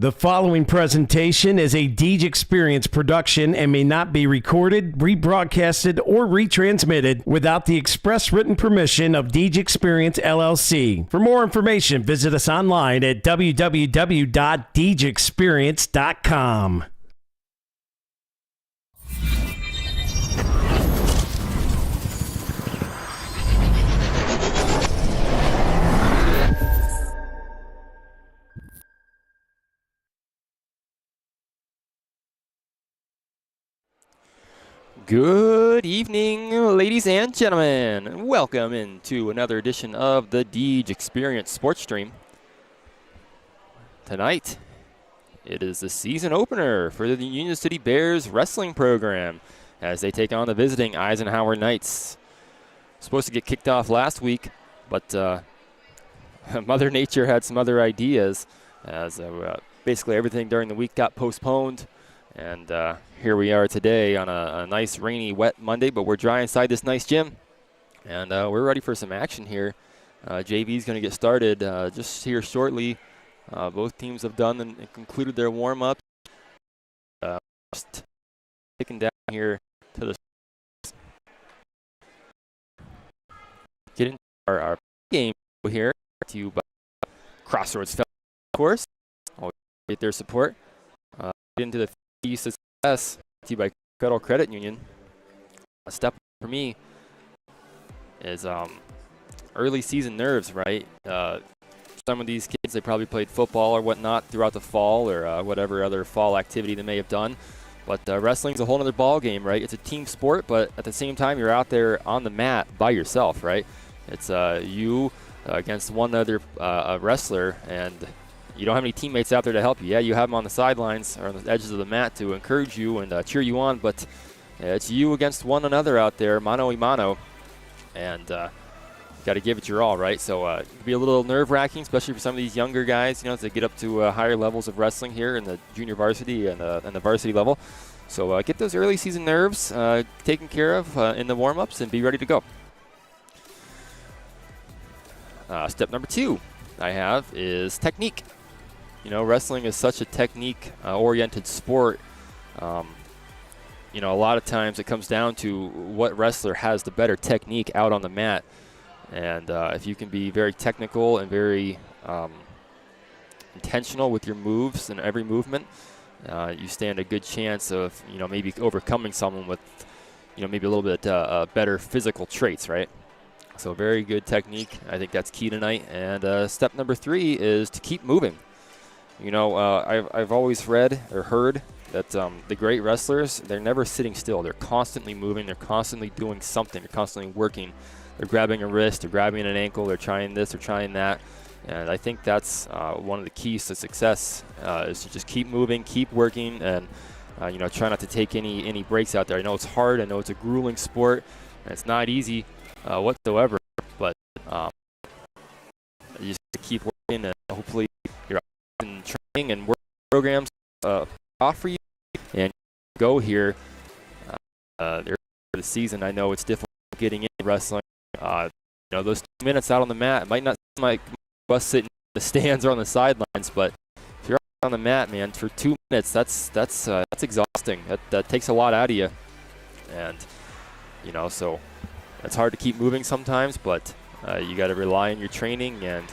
The following presentation is a Deej Experience production and may not be recorded, rebroadcasted, or retransmitted without the express written permission of Deej Experience LLC. For more information, visit us online at www.deejexperience.com. Good evening, ladies and gentlemen. Welcome into another edition of the Deej Experience Sports Stream. Tonight, it is the season opener for the Union City Bears wrestling program as they take on the visiting Eisenhower Knights. Supposed to get kicked off last week, but Mother Nature had some other ideas as basically everything during the week got postponed. And here we are today on a nice rainy, wet Monday, but we're dry inside this nice gym. And we're ready for some action here. JV is going to get started just here shortly. Both teams have done and concluded their warm-up. Just taking down here to the get into our game here to Crossroads, of course. Always get their support. Into the success to by Federal Credit Union. A step for me is early season nerves, right? Some of these kids, they probably played football or whatnot throughout the fall or whatever other fall activity they may have done. But wrestling's a whole other ball game, right? It's a team sport, but at the same time, you're out there on the mat by yourself, right? It's you against one other wrestler, and you don't have any teammates out there to help you. Yeah, you have them on the sidelines or on the edges of the mat to encourage you and cheer you on, but it's you against one another out there, mano a mano, and got to give it your all, right? So it can be a little nerve-wracking, especially for some of these younger guys, you know, as they get up to higher levels of wrestling here in the junior varsity and the varsity level. So get those early season nerves taken care of in the warm-ups and be ready to go. Step number 2 I have is technique. You know, wrestling is such a technique-oriented sport. You know, a lot of times it comes down to what wrestler has the better technique out on the mat. And if you can be very technical and very intentional with your moves and every movement, you stand a good chance of, you know, maybe overcoming someone with, you know, maybe a little bit better physical traits, right? So very good technique. I think that's key tonight. And step number 3 is to keep moving. You know, I've always read or heard that the great wrestlers, they're never sitting still. They're constantly moving. They're constantly doing something. They're constantly working. They're grabbing a wrist. They're grabbing an ankle. They're trying this. They're trying that. And I think that's one of the keys to success is to just keep moving, keep working, and, you know, try not to take any breaks out there. I know it's hard. I know it's a grueling sport, and it's not easy whatsoever. But you just keep working, and hopefully you're in training and work programs offer you and go here there for the season. I know it's difficult getting into wrestling. You know, those 2 minutes out on the mat, it might not seem like us sitting in the stands or on the sidelines, but if you're on the mat, man, for 2 minutes, that's exhausting. That takes a lot out of you, and you know, so it's hard to keep moving sometimes, but you got to rely on your training and,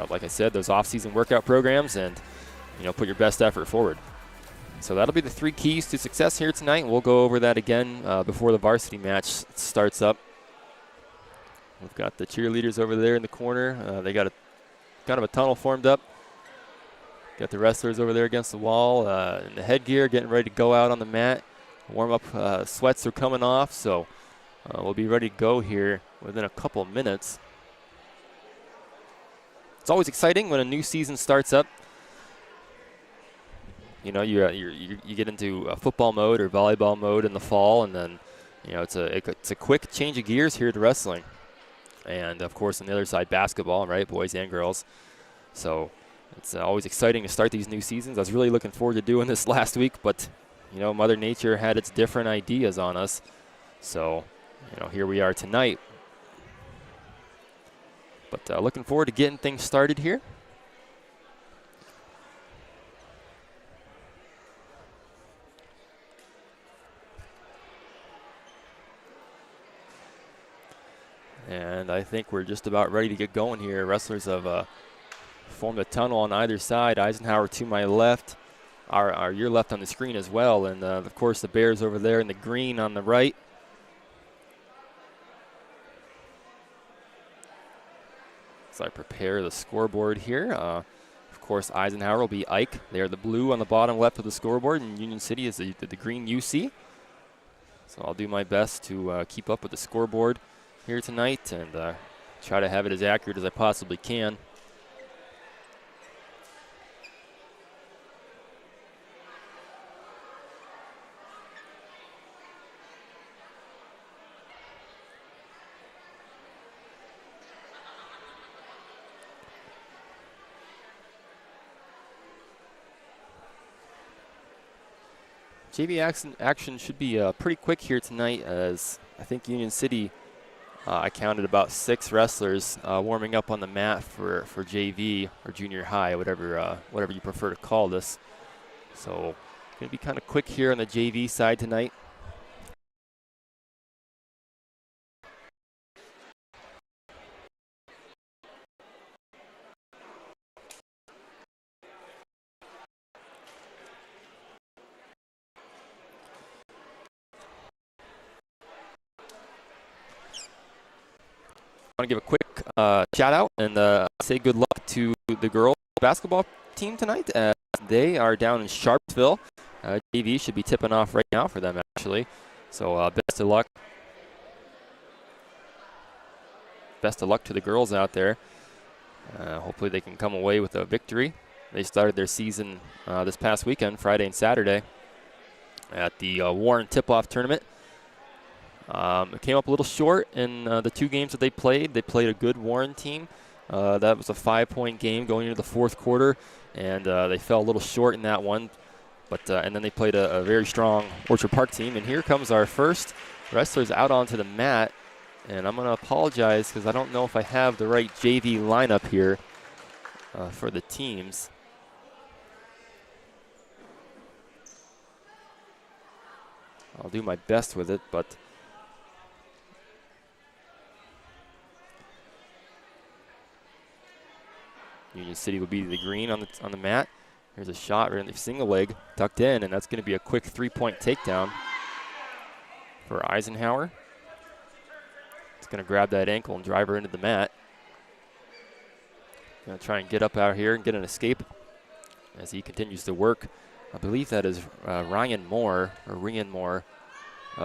like I said, those off-season workout programs, and you know, put your best effort forward. So that'll be the 3 keys to success here tonight. We'll go over that again before the varsity match starts up. We've got the cheerleaders over there in the corner. They got kind of a tunnel formed up. Got the wrestlers over there against the wall in the headgear, getting ready to go out on the mat. Warm-up sweats are coming off, so we'll be ready to go here within a couple of minutes. It's always exciting when a new season starts up. You know, you get into football mode or volleyball mode in the fall, and then, you know, it's a quick change of gears here to wrestling. And, of course, on the other side, basketball, right, boys and girls. So it's always exciting to start these new seasons. I was really looking forward to doing this last week, but, you know, Mother Nature had its different ideas on us. So, you know, here we are tonight. But looking forward to getting things started here. And I think we're just about ready to get going here. Wrestlers have formed a tunnel on either side. Eisenhower to my left, your left on the screen as well. And of course the Bears over there in the green on the right. So I prepare the scoreboard here. Of course, Eisenhower will be Ike. They are the blue on the bottom left of the scoreboard, and Union City is the green UC. So I'll do my best to keep up with the scoreboard here tonight and try to have it as accurate as I possibly can. JV action should be pretty quick here tonight, as I think Union City, I counted about 6 wrestlers warming up on the mat for JV or junior high, whatever you prefer to call this. So going to be kind of quick here on the JV side tonight. I want to give a quick shout out and say good luck to the girls basketball team tonight. They are down in Sharpsville. JV should be tipping off right now for them, actually. So best of luck. Best of luck to the girls out there. Hopefully they can come away with a victory. They started their season this past weekend, Friday and Saturday, at the Warren Tip-Off Tournament. It came up a little short in the 2 games that they played. They played a good Warren team. That was a 5-point game going into the 4th quarter, and they fell a little short in that one. But and then they played a very strong Orchard Park team. And here comes our first wrestlers out onto the mat. And I'm going to apologize because I don't know if I have the right JV lineup here for the teams. I'll do my best with it, but Union City will be the green on the mat. Here's a shot right in the single leg, tucked in, and that's going to be a quick 3-point takedown for Eisenhower. It's going to grab that ankle and drive her into the mat. Going to try and get up out here and get an escape as he continues to work. I believe that is Ryan Moore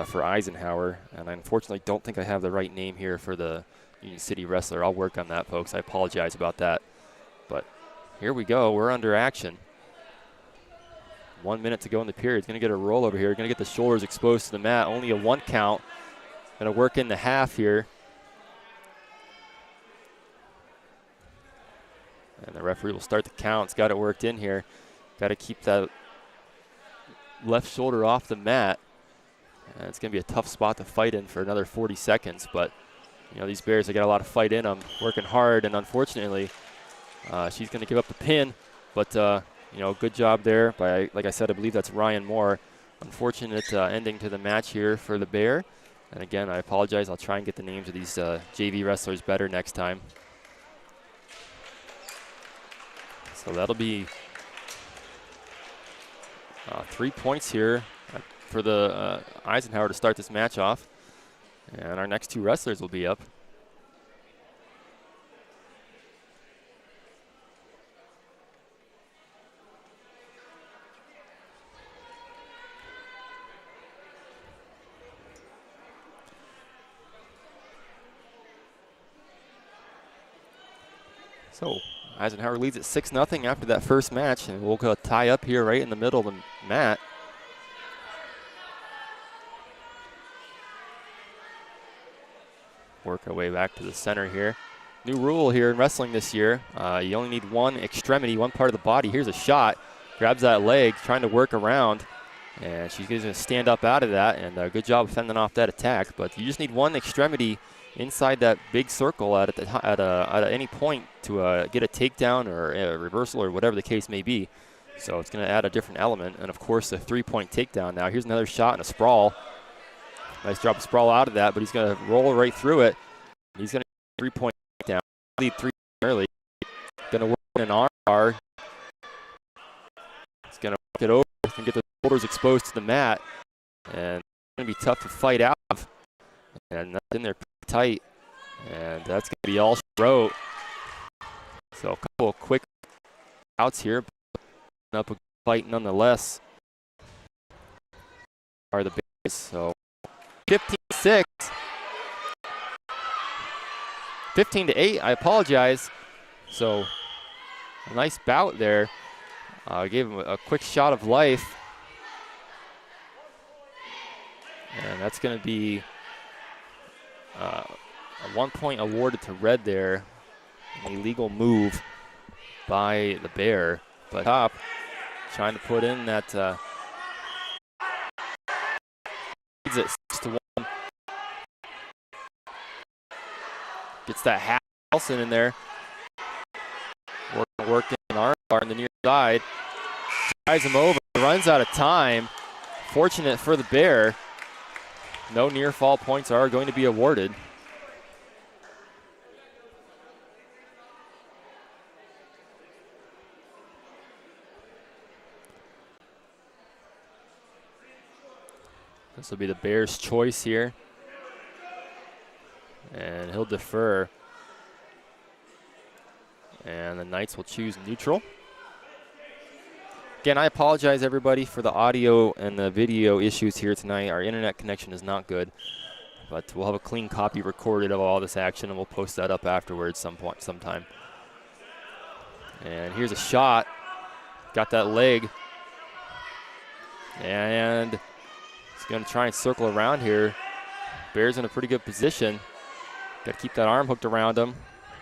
for Eisenhower, and I unfortunately don't think I have the right name here for the Union City wrestler. I'll work on that, folks. I apologize about that. But here we go. We're under action. 1 minute to go in the period. He's going to get a roll over here. Going to get the shoulders exposed to the mat. Only a 1 count. Going to work in the half here. And the referee will start the count. It's got it worked in here. Got to keep that left shoulder off the mat. And it's going to be a tough spot to fight in for another 40 seconds. But, you know, these Bears, they got a lot of fight in them, working hard. And unfortunately, she's going to give up the pin. But, you know, good job there by, like I said, I believe that's Ryan Moore. Unfortunate ending to the match here for the Bear. And again, I apologize. I'll try and get the names of these JV wrestlers better next time. So that'll be 3 points here for the Eisenhower to start this match off. And our next 2 wrestlers will be up. So Eisenhower leads at 6-0 after that first match, and we'll go tie up here right in the middle of the mat. Work our way back to the center here. New rule here in wrestling this year, you only need 1 extremity, 1 part of the body. Here's a shot, grabs that leg, trying to work around, and she's going to stand up out of that, and good job fending off that attack. But you just need 1 extremity inside that big circle at any point to get a takedown or a reversal or whatever the case may be. So it's going to add a different element. And, of course, a 3-point takedown now. Here's another shot and a sprawl. Nice drop of sprawl out of that, but he's going to roll right through it. He's 3-point down. Lead 3 early. Going to work in an arm bar. He's going to work it over and get the shoulders exposed to the mat. And it's going to be tough to fight out of. And that's in there pretty tight. And that's going to be all she wrote. So a couple of quick outs here. Up a fight nonetheless. Are the Bears. So 15-6. 15-8. I apologize. So a nice bout there. Gave him a quick shot of life. And that's going to be a 1 point awarded to Red there. An illegal move by the Bear. But top trying to put in that leads it 6-1. Gets that half Nelson in there. Working an arm bar on the near side. Drives him over, runs out of time. Fortunate for the Bear. No near fall points are going to be awarded. This will be the Bears' choice here. And he'll defer. And the Knights will choose neutral. Again, I apologize, everybody, for the audio and the video issues here tonight. Our internet connection is not good. But we'll have a clean copy recorded of all this action, and we'll post that up afterwards sometime. And here's a shot. Got that leg. And he's going to try and circle around here. Bears in a pretty good position. Got to keep that arm hooked around him.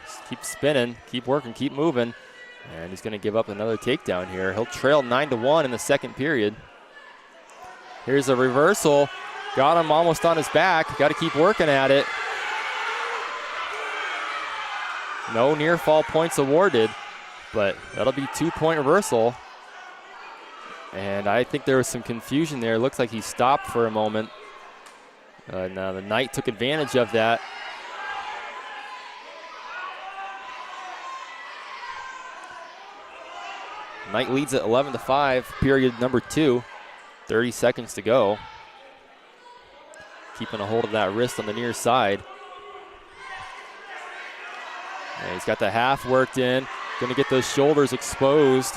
Just keep spinning, keep working, keep moving. And he's going to give up another takedown here. He'll trail 9-1 in the second period. Here's a reversal. Got him almost on his back. Got to keep working at it. No near fall points awarded, but that'll be 2-point reversal. And I think there was some confusion there. Looks like he stopped for a moment. Now the Knight took advantage of that. Knight leads at 11-5, period number 2. 30 seconds to go. Keeping a hold of that wrist on the near side. And he's got the half worked in. Going to get those shoulders exposed.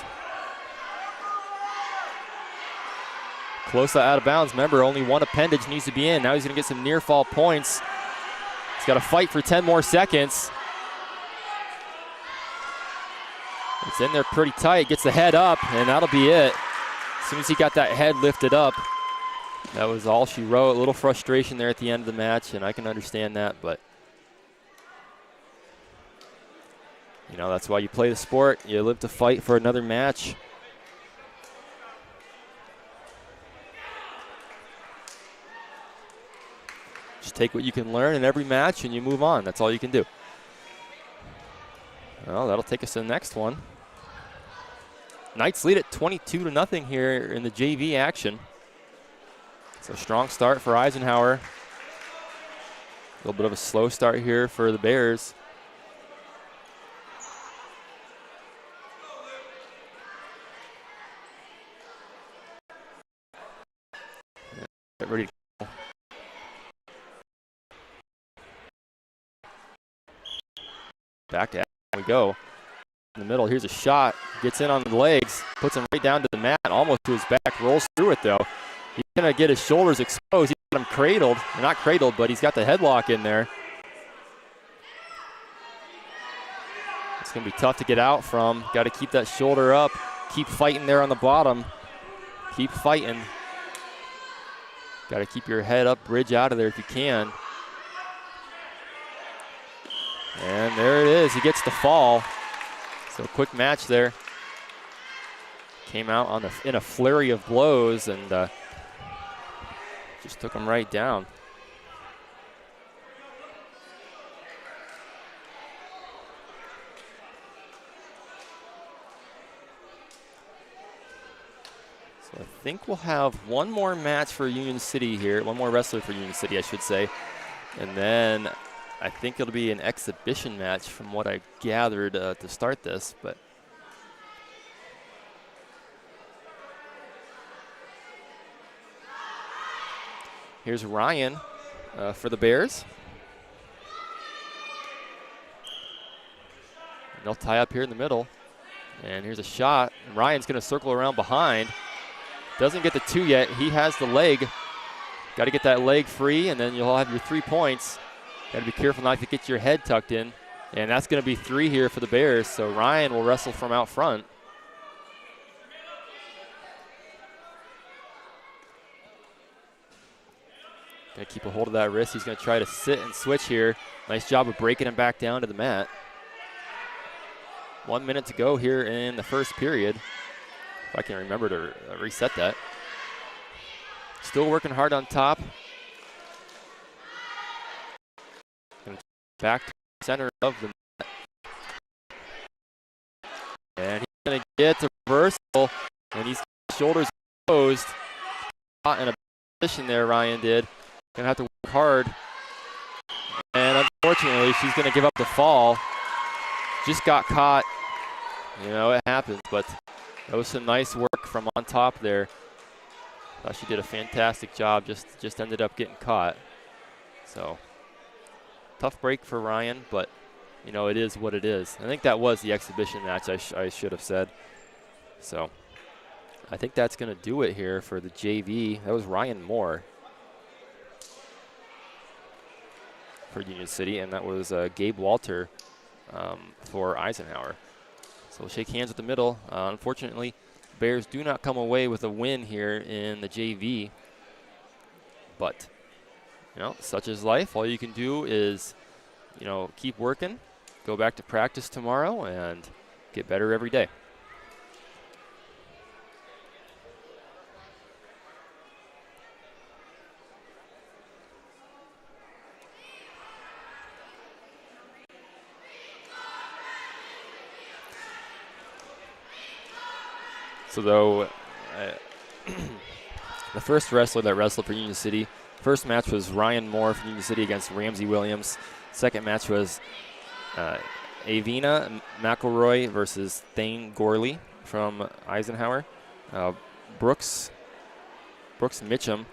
Close out of bounds. Remember, only one appendage needs to be in. Now he's going to get some near fall points. He's got to fight for 10 more seconds. It's in there pretty tight. Gets the head up, and that'll be it. As soon as he got that head lifted up, that was all she wrote. A little frustration there at the end of the match, and I can understand that, but you know, that's why you play the sport. You live to fight for another match. Just take what you can learn in every match and you move on. That's all you can do. Well, that'll take us to the next one. Knights lead at 22-0 here in the JV action. So strong start for Eisenhower. A little bit of a slow start here for the Bears. Get ready to go. Back to we go. In the middle, here's a shot. Gets in on the legs, puts him right down to the mat, almost to his back, rolls through it though. He's gonna get his shoulders exposed. He's got him cradled, or not cradled, but he's got the headlock in there. It's gonna be tough to get out from. Got to keep that shoulder up. Keep fighting there on the bottom. Keep fighting. Got to keep your head up, bridge out of there if you can. And there it is. He gets the fall. So quick match there. Came out on in a flurry of blows and just took him right down. So I think we'll have one more match for Union City here. One more wrestler for Union City, I should say. And then I think it'll be an exhibition match from what I gathered to start this, but here's Ryan for the Bears. And they'll tie up here in the middle. And here's a shot. And Ryan's going to circle around behind. Doesn't get the 2 yet. He has the leg. Got to get that leg free, and then you'll have your 3 points. Got to be careful not to get your head tucked in. And that's going to be 3 here for the Bears. So Ryan will wrestle from out front. Going to keep a hold of that wrist. He's going to try to sit and switch here. Nice job of breaking him back down to the mat. 1 minute to go here in the first period. If I can remember to reset that. Still working hard on top. Back to the center of the mat. And he's going to get to reversal. And he's shoulders exposed. Caught in a position there, Ryan did. Going to have to work hard. And unfortunately, she's going to give up the fall. Just got caught. You know, it happens, but that was some nice work from on top there. Thought she did a fantastic job, just ended up getting caught. So, tough break for Ryan, but, you know, it is what it is. I think that was the exhibition match, I should have said. So, I think that's going to do it here for the JV. That was Ryan Moore for Union City, and that was Gabe Walter for Eisenhower. So we'll shake hands at the middle. Unfortunately, Bears do not come away with a win here in the JV. But, you know, such is life. All you can do is, you know, keep working, go back to practice tomorrow, and get better every day. So though, the first wrestler that wrestled for Union City, first match was Ryan Moore for Union City against Ramsey Williams. Second match was Avina McElroy versus Thane Gorley from Eisenhower. Brooks Mitchum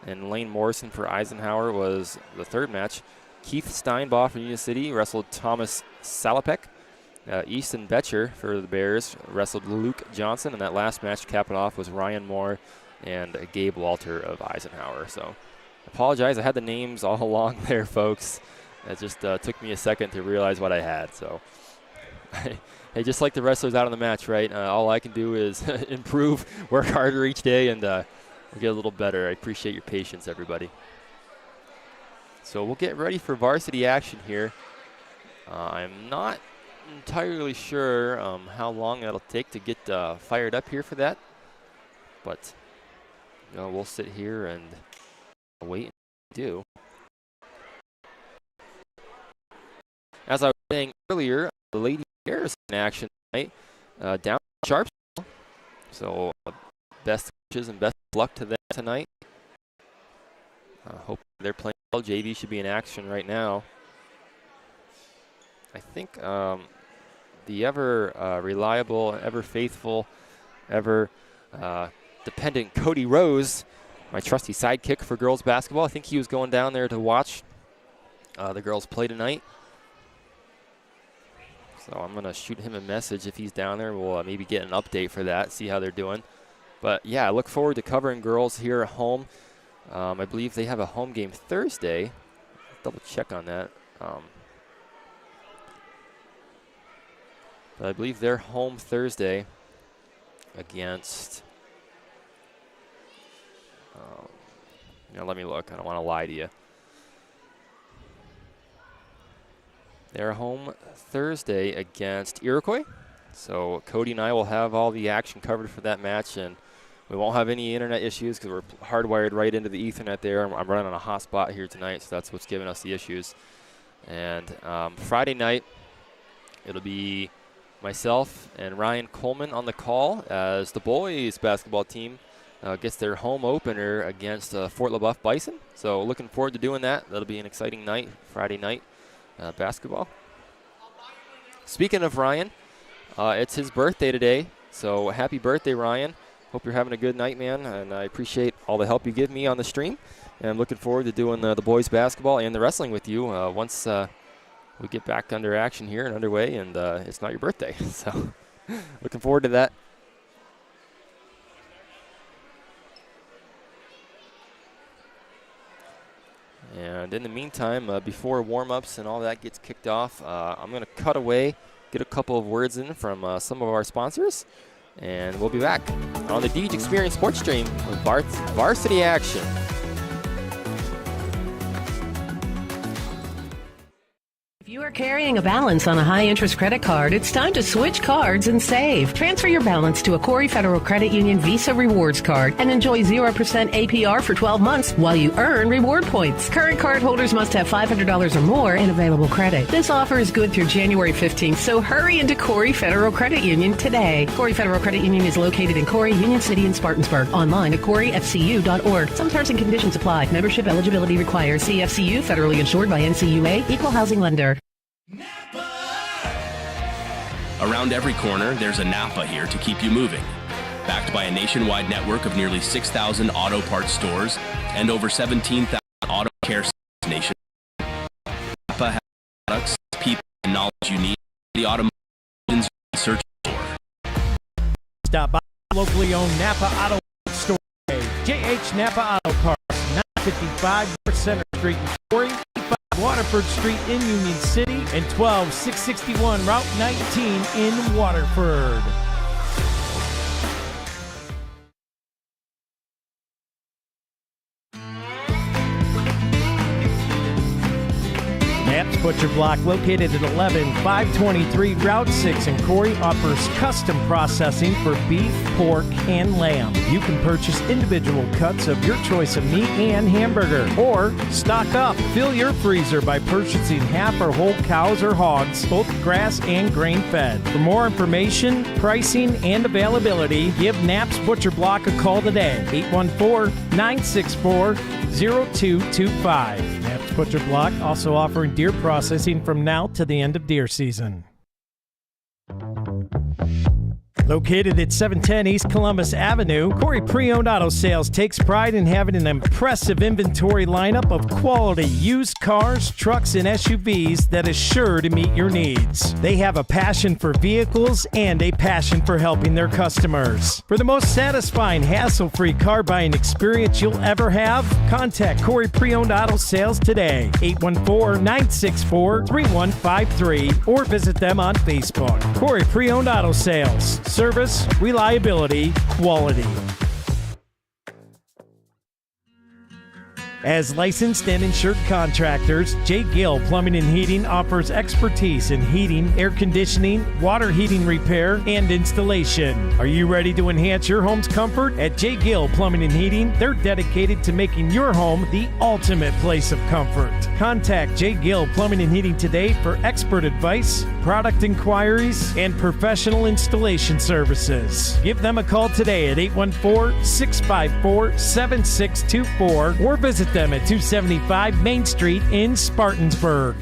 and Lane Morrison for Eisenhower was the third match. Keith Steinbaugh for Union City wrestled Thomas Salopek. Easton Betcher for the Bears wrestled Luke Johnson, and that last match capping off was Ryan Moore and Gabe Walter of Eisenhower. So I apologize, I had the names all along there, folks. It just took me a second to realize what I had. So, hey, just like the wrestlers out on the match, right? All I can do is improve, work harder each day, and we'll get a little better. I appreciate your patience, everybody. So we'll get ready for varsity action here. I'm not entirely sure how long it'll take to get fired up here for that, but you know, we'll sit here and wait and do. As I was saying earlier, the Lady Bears in action tonight down in Sharpsville, so best wishes and best luck to them tonight. Hope they're playing well. JV should be in action right now. I think the ever reliable, ever faithful, ever dependent Cody Rose, my trusty sidekick for girls basketball. I think he was going down there to watch the girls play tonight. So I'm going to shoot him a message if he's down there. We'll maybe get an update for that, see how they're doing. But, yeah, I look forward to covering girls here at home. I believe they have a home game Thursday. Double check on that. But I believe they're home Thursday against, let me look. I don't want to lie to you. They're home Thursday against Iroquois. So Cody and I will have all the action covered for that match, and we won't have any internet issues because we're hardwired right into the Ethernet there. I'm running on a hotspot here tonight, so that's what's giving us the issues. And Friday night, it'll be myself and Ryan Coleman on the call as the boys basketball team gets their home opener against Fort LaBeouf Bison. So looking forward to doing that. That'll be an exciting night, Friday night. basketball. Speaking of Ryan, it's his birthday today, so happy birthday, Ryan. Hope you're having a good night, man, and I appreciate all the help you give me on the stream. And I'm looking forward to doing the boys basketball and the wrestling with you once we get back under action here and underway, and it's not your birthday. So looking forward to that. And in the meantime, before warm-ups and all that gets kicked off, I'm going to cut away, get a couple of words in from some of our sponsors, and we'll be back on the Deej Experience Sports Stream with Varsity Action. If you are carrying a balance on a high-interest credit card, it's time to switch cards and save. Transfer your balance to a Corey Federal Credit Union Visa Rewards card and enjoy 0% APR for 12 months while you earn reward points. Current card holders must have $500 or more in available credit. This offer is good through January 15th, so hurry into Corey Federal Credit Union today. Corey Federal Credit Union is located in Corey, Union City, and Spartansburg. Online at coreyfcu.org. Some terms and conditions apply. Membership eligibility required. CFCU, federally insured by NCUA, equal housing lender. Around every corner, there's a Napa here to keep you moving. Backed by a nationwide network of nearly 6,000 auto parts stores and over 17,000 auto care centers nationwide. Napa has products, people, and knowledge you need the automotive search for. Stop by locally owned Napa Auto Store. JH Napa Auto Parts, 955 North Center Street in Corey, Waterford Street in Union City, and 12661 Route 19 in Waterford. Knapp's Butcher Block, located at 11523 Route 6 in Corey, offers custom processing for beef, pork, and lamb. You can purchase individual cuts of your choice of meat and hamburger, or stock up. Fill your freezer by purchasing half or whole cows or hogs, both grass and grain-fed. For more information, pricing, and availability, give Knapp's Butcher Block a call today, 814-964-0225. Knapp's Butcher Block also offering deer processing from now to the end of deer season. Located at 710 East Columbus Avenue, Corey Pre-Owned Auto Sales takes pride in having an impressive inventory lineup of quality used cars, trucks, and SUVs that is sure to meet your needs. They have a passion for vehicles and a passion for helping their customers. For the most satisfying, hassle-free car buying experience you'll ever have, contact Corey Pre-Owned Auto Sales today, 814-964-3153, or visit them on Facebook. Corey Pre-Owned Auto Sales. Service, reliability, quality. As licensed and insured contractors, J. Gill Plumbing and Heating offers expertise in heating, air conditioning, water heating repair, and installation. Are you ready to enhance your home's comfort? At J. Gill Plumbing and Heating, they're dedicated to making your home the ultimate place of comfort. Contact J. Gill Plumbing and Heating today for expert advice, product inquiries, and professional installation services. Give them a call today at 814-654-7624 or visit them at 275 Main Street in Spartansburg.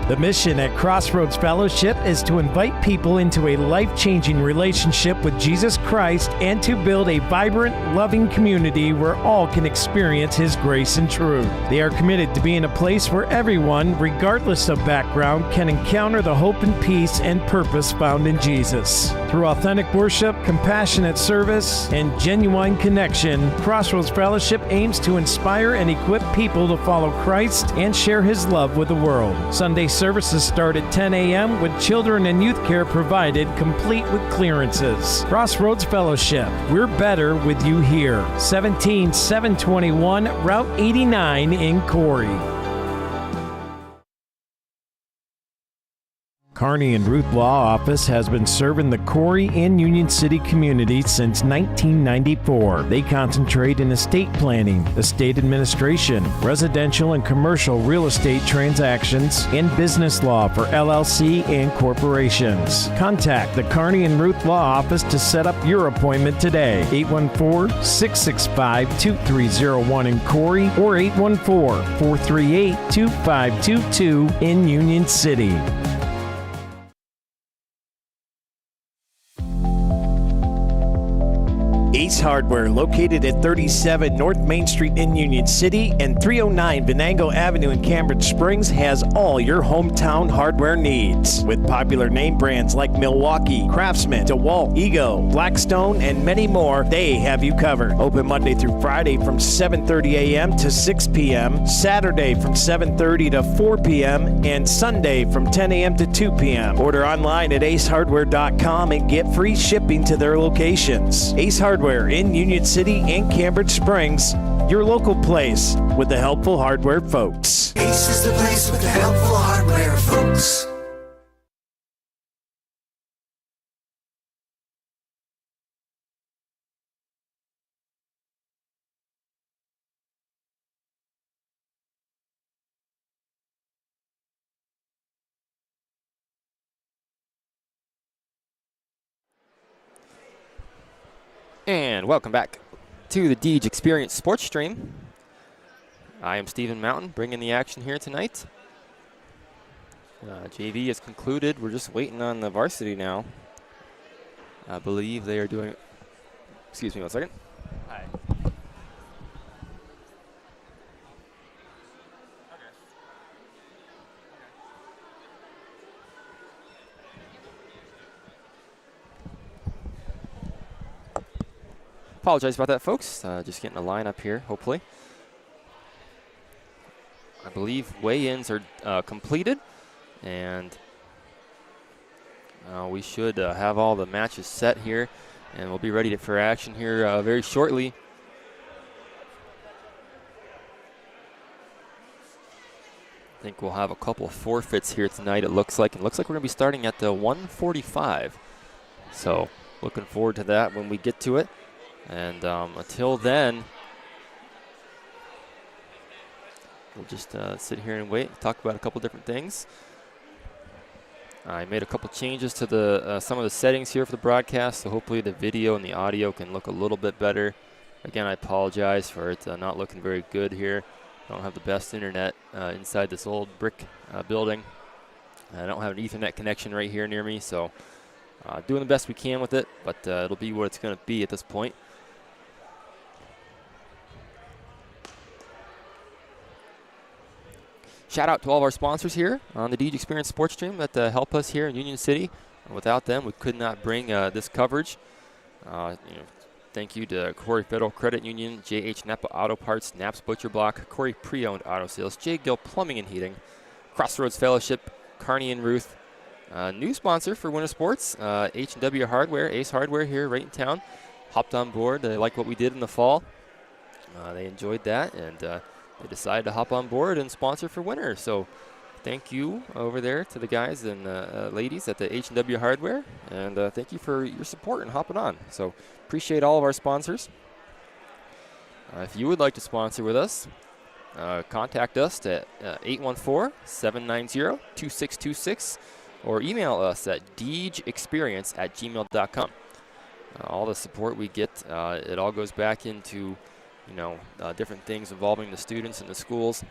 The mission at Crossroads Fellowship is to invite people into a life-changing relationship with Jesus Christ and to build a vibrant, loving community where all can experience His grace and truth. They are committed to being a place where everyone, regardless of background, can encounter the hope and peace and purpose found in Jesus. Through authentic worship, compassionate service, and genuine connection, Crossroads Fellowship aims to inspire and equip people to follow Christ and share His love with the world. Sunday services start at 10 a.m. with children and youth care provided, complete with clearances. Crossroads Fellowship, we're better with you here. 17721 Route 89 in Corey. Kearney and Ruth Law Office has been serving the Corey and Union City communities since 1994. They concentrate in estate planning, estate administration, residential and commercial real estate transactions, and business law for LLC and corporations. Contact the Kearney and Ruth Law Office to set up your appointment today. 814-665-2301 in Corey or 814-438-2522 in Union City. Ace Hardware, located at 37 North Main Street in Union City and 309 Venango Avenue in Cambridge Springs, has all your hometown hardware needs. With popular name brands like Milwaukee, Craftsman, DeWalt, Ego, Blackstone, and many more, they have you covered. Open Monday through Friday from 7:30 a.m. to 6 p.m., Saturday from 7:30 to 4 p.m., and Sunday from 10 a.m. to 2 p.m. Order online at acehardware.com and get free shipping to their locations. Ace Hardware in Union City and Cambridge Springs, your local place with the helpful hardware folks. Ace is the place with the helpful hardware folks. And welcome back to the Deej Experience Sports Stream. I am Stephen Mountain, bringing the action here tonight. JV is concluded. We're just waiting on the varsity now. I believe they are doing... Excuse me one second. Hi. Apologize about that, folks. Just getting a line up here, hopefully. I believe weigh-ins are completed, and we should have all the matches set here, and we'll be ready for action here very shortly. I think we'll have a couple of forfeits here tonight, it looks like. It looks like we're going to be starting at the 1:45. So looking forward to that when we get to it. And until then, we'll just sit here and wait, talk about a couple different things. I made a couple changes to the some of the settings here for the broadcast, so hopefully the video and the audio can look a little bit better. Again, I apologize for it not looking very good here. I don't have the best internet inside this old brick building. I don't have an Ethernet connection right here near me, so doing the best we can with it, but it'll be what it's going to be at this point. Shout out to all of our sponsors here on the Deej Experience Sports Stream that help us here in Union City. Without them, we could not bring this coverage. Thank you to Corey Federal Credit Union, J.H. Napa Auto Parts, Knapp's Butcher Block, Corey Pre-Owned Auto Sales, J. Gill Plumbing and Heating, Crossroads Fellowship, Kearney and Ruth. New sponsor for Winter Sports, H&W Hardware, Ace Hardware here right in town. Hopped on board. They like what we did in the fall. They enjoyed that, and they decided to hop on board and sponsor for winter. So thank you over there to the guys and ladies at the H&W Hardware, and thank you for your support and hopping on. So appreciate all of our sponsors. If you would like to sponsor with us, contact us at 814-790-2626 or email us at deejexperience@gmail.com. All the support we get, it all goes back into different things involving the students and the schools.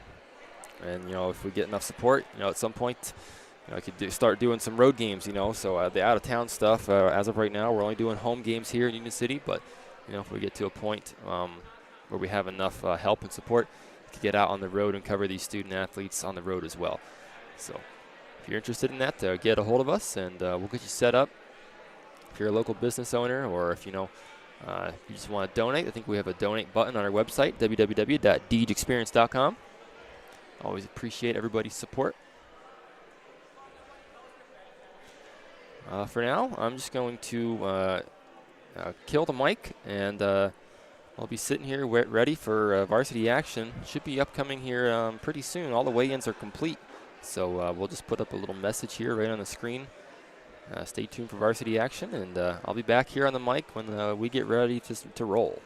And, if we get enough support, at some point, I could start doing some road games, So the out-of-town stuff, as of right now, we're only doing home games here in Union City. But, if we get to a point where we have enough help and support, we could get out on the road and cover these student athletes on the road as well. So if you're interested in that, get a hold of us, and we'll get you set up. If you're a local business owner, or if you just want to donate, I think we have a donate button on our website, www.deejexperience.com. Always appreciate everybody's support. For now, I'm just going to kill the mic, and I'll be sitting here ready for varsity action. Should be upcoming here pretty soon. All the weigh-ins are complete So we'll just put up a little message here right on the screen. Stay tuned for varsity action, and I'll be back here on the mic when we get ready to roll.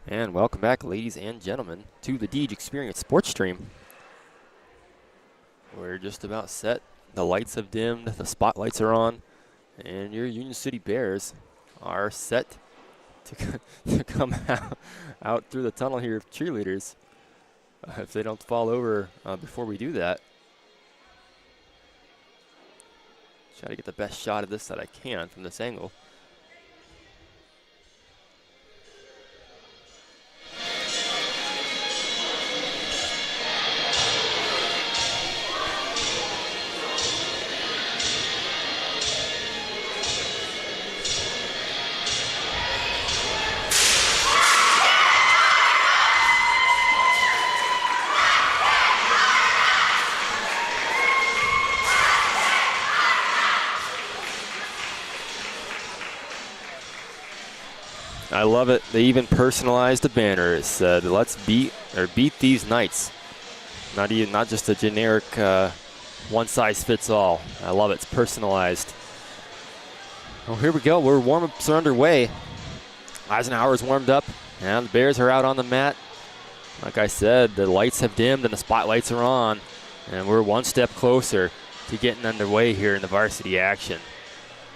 And welcome back, ladies and gentlemen, to the Deej Experience Sports Stream. We're just about set. The lights have dimmed, the spotlights are on, and your Union City Bears are set to come out through the tunnel here of cheerleaders. If they don't fall over before we do that. Try to get the best shot of this that I can from this angle. I love it. They even personalized the banner. It said, "Let's beat these Knights." Not just a generic one size fits all. I love it. It's personalized. Well, here we go. Warm-ups are underway. Eisenhower's warmed up, and the Bears are out on the mat. Like I said, the lights have dimmed and the spotlights are on, and we're one step closer to getting underway here in the varsity action.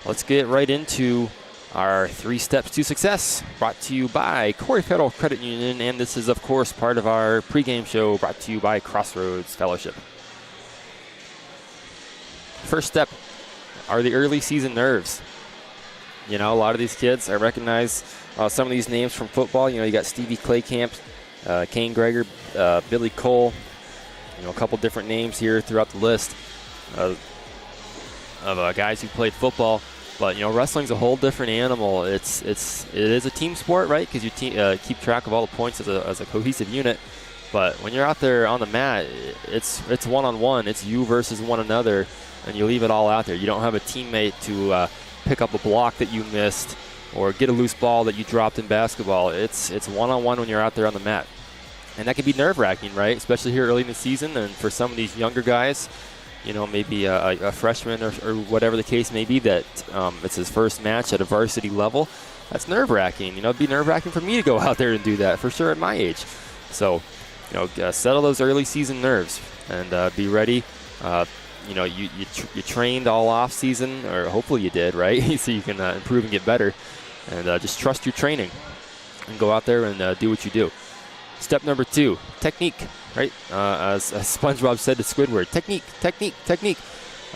Let's get right into our 3 steps to success, brought to you by Corey Federal Credit Union, and this is, of course, part of our pregame show brought to you by Crossroads Fellowship. First step are the early season nerves. You know, a lot of these kids, I recognize some of these names from football. You know, you got Stevie Claycamp, Kane Greger, Billy Cole, you know, a couple different names here throughout the list of guys who played football. But, you know, wrestling's a whole different animal. It is a team sport, right? Because you keep track of all the points as a cohesive unit. But when you're out there on the mat, it's one-on-one. It's you versus one another, and you leave it all out there. You don't have a teammate to pick up a block that you missed or get a loose ball that you dropped in basketball. It's one-on-one when you're out there on the mat. And that can be nerve-wracking, right? Especially here early in the season. And for some of these younger guys, you know, maybe a freshman or whatever the case may be, that it's his first match at a varsity level. That's nerve-wracking. You know, it'd be nerve-wracking for me to go out there and do that, for sure, at my age. So, you know, settle those early season nerves and be ready. You know, you trained all off season, or hopefully you did, right? So you can improve and get better. And just trust your training and go out there and do what you do. Step number 2, technique, right? As SpongeBob said to Squidward, technique.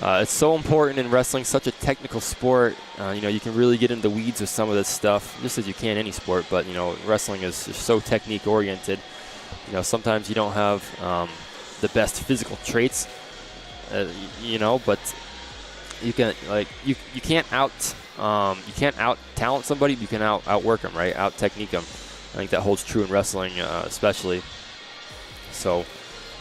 It's so important in wrestling, such a technical sport. You know, you can really get into the weeds with some of this stuff, just as you can any sport, but, you know, wrestling is just so technique-oriented. You know, sometimes you don't have the best physical traits, you know, but you can, like, you can't out talent somebody, but you can outwork them, right? Out technique them. I think that holds true in wrestling, especially. So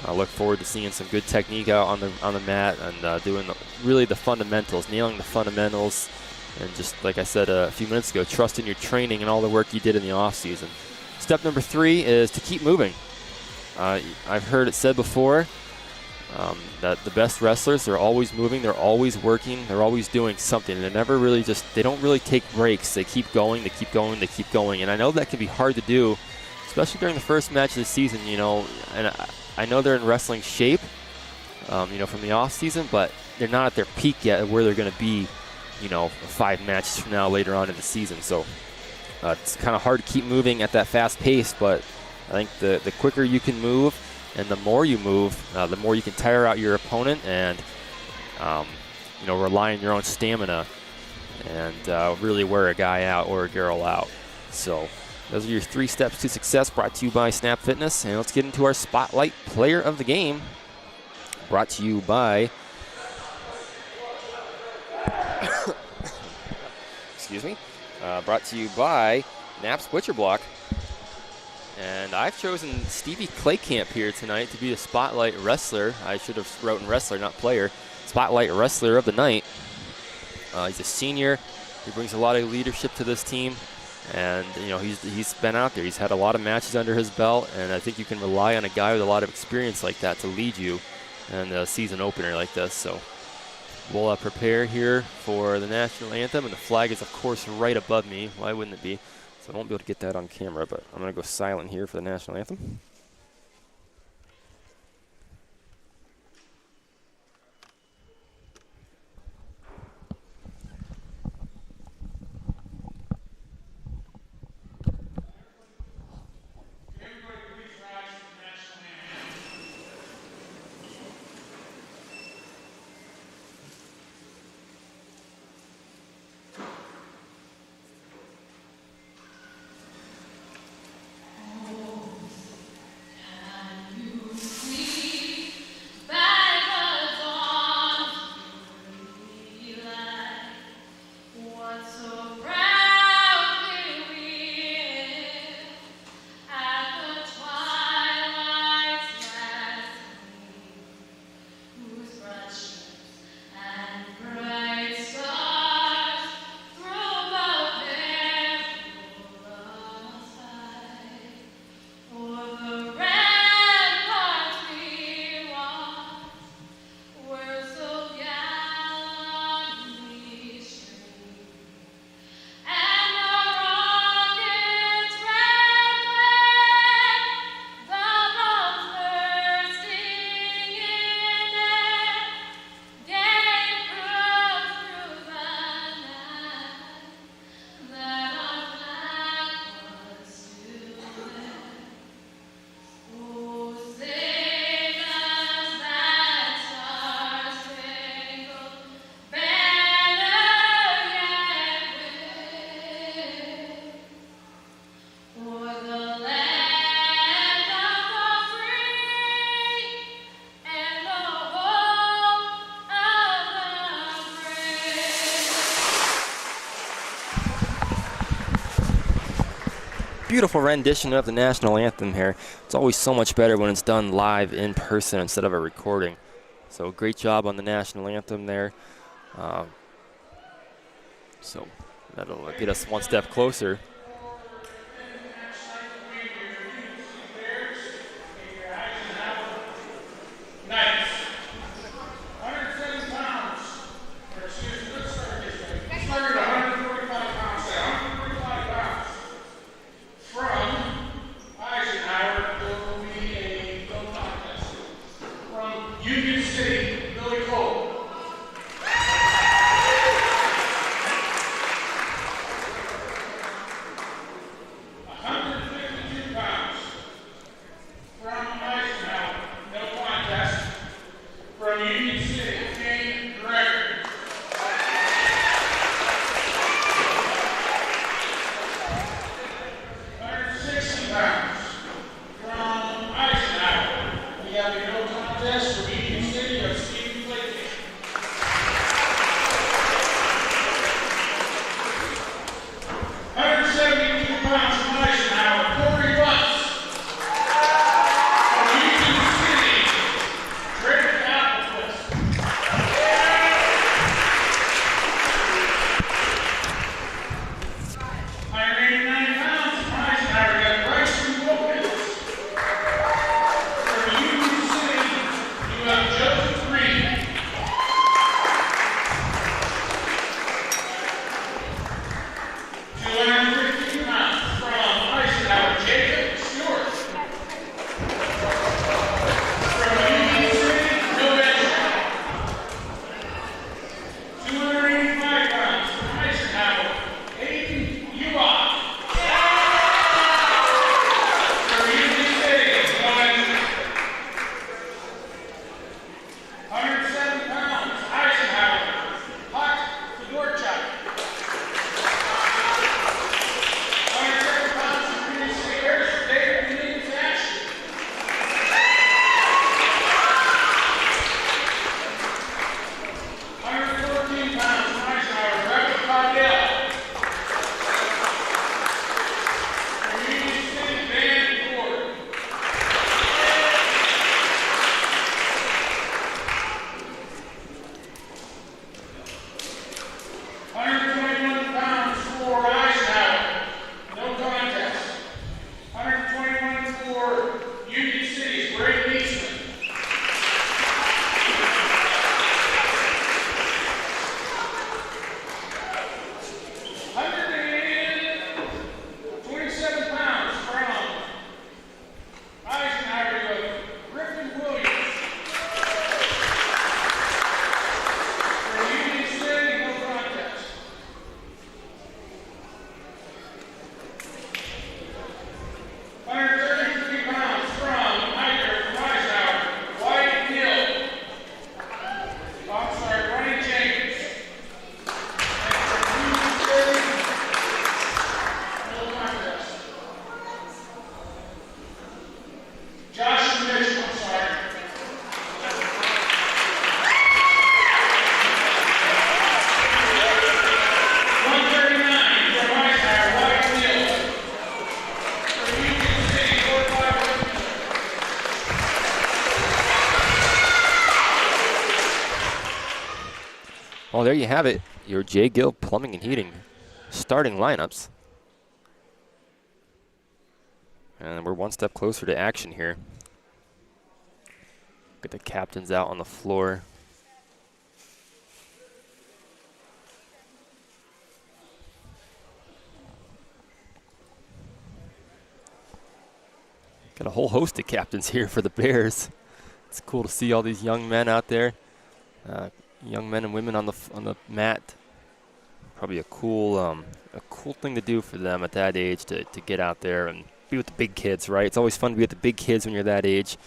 I look forward to seeing some good technique out on the mat and doing really the fundamentals, nailing the fundamentals, and just like I said a few minutes ago, trust in your training and all the work you did in the off season. Step number 3 is to keep moving. I've heard it said before that the best wrestlers are always moving, they're always working, they're always doing something. They're never really they don't really take breaks. They keep going, they keep going, they keep going. And I know that can be hard to do, especially during the first match of the season, you know. And I know they're in wrestling shape, you know, from the off season, but they're not at their peak yet where they're going to be, you know, 5 matches from now later on in the season. So it's kind of hard to keep moving at that fast pace, but I think the quicker you can move and the more you move, the more you can tire out your opponent and, you know, rely on your own stamina and really wear a guy out or a girl out. So those are your 3 steps to success, brought to you by Snap Fitness. And let's get into our Spotlight Player of the Game, brought to you by excuse me, brought to you by Knapp's Butcher Block. And I've chosen Stevie Claycamp here tonight to be the Spotlight Wrestler. I should have written wrestler, not player. Spotlight Wrestler of the night. He's a senior. He brings a lot of leadership to this team. And, you know, he's been out there. He's had a lot of matches under his belt. And I think you can rely on a guy with a lot of experience like that to lead you in a season opener like this. So we'll prepare here for the national anthem. And the flag is, of course, right above me. Why wouldn't it be? So I won't be able to get that on camera, but I'm going to go silent here for the national anthem. Beautiful rendition of the national anthem here. It's always so much better when it's done live in person instead of a recording. So great job on the national anthem there. So that'll get us one step closer. Well, there you have it. Your J. Gill Plumbing and Heating starting lineups. And we're one step closer to action here. Get the captains out on the floor. Got a whole host of captains here for the Bears. It's cool to see all these young men out there. Young men and women on the mat. Probably a cool thing to do for them at that age to get out there and be with the big kids, right? It's always fun to be with the big kids when you're that age.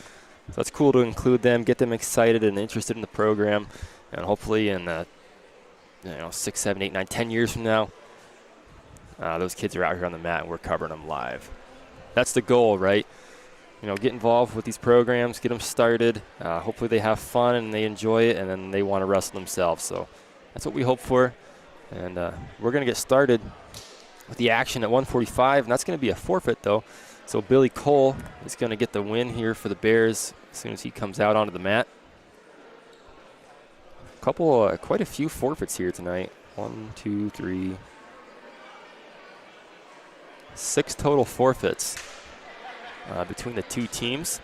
So it's cool to include them, get them excited and interested in the program, and hopefully in 6, 7, 8, 9, 10 years from now, those kids are out here on the mat and we're covering them live. That's the goal, right? Get involved with these programs, get them started. Hopefully they have fun and they enjoy it, and then they want to wrestle themselves. So that's what we hope for. And we're going to get started with the action at 1:45, and that's going to be a forfeit, though. So Billy Cole is going to get the win here for the Bears as soon as he comes out onto the mat. Quite a few forfeits here tonight. 1, 2, 3, 6 total forfeits between the two teams.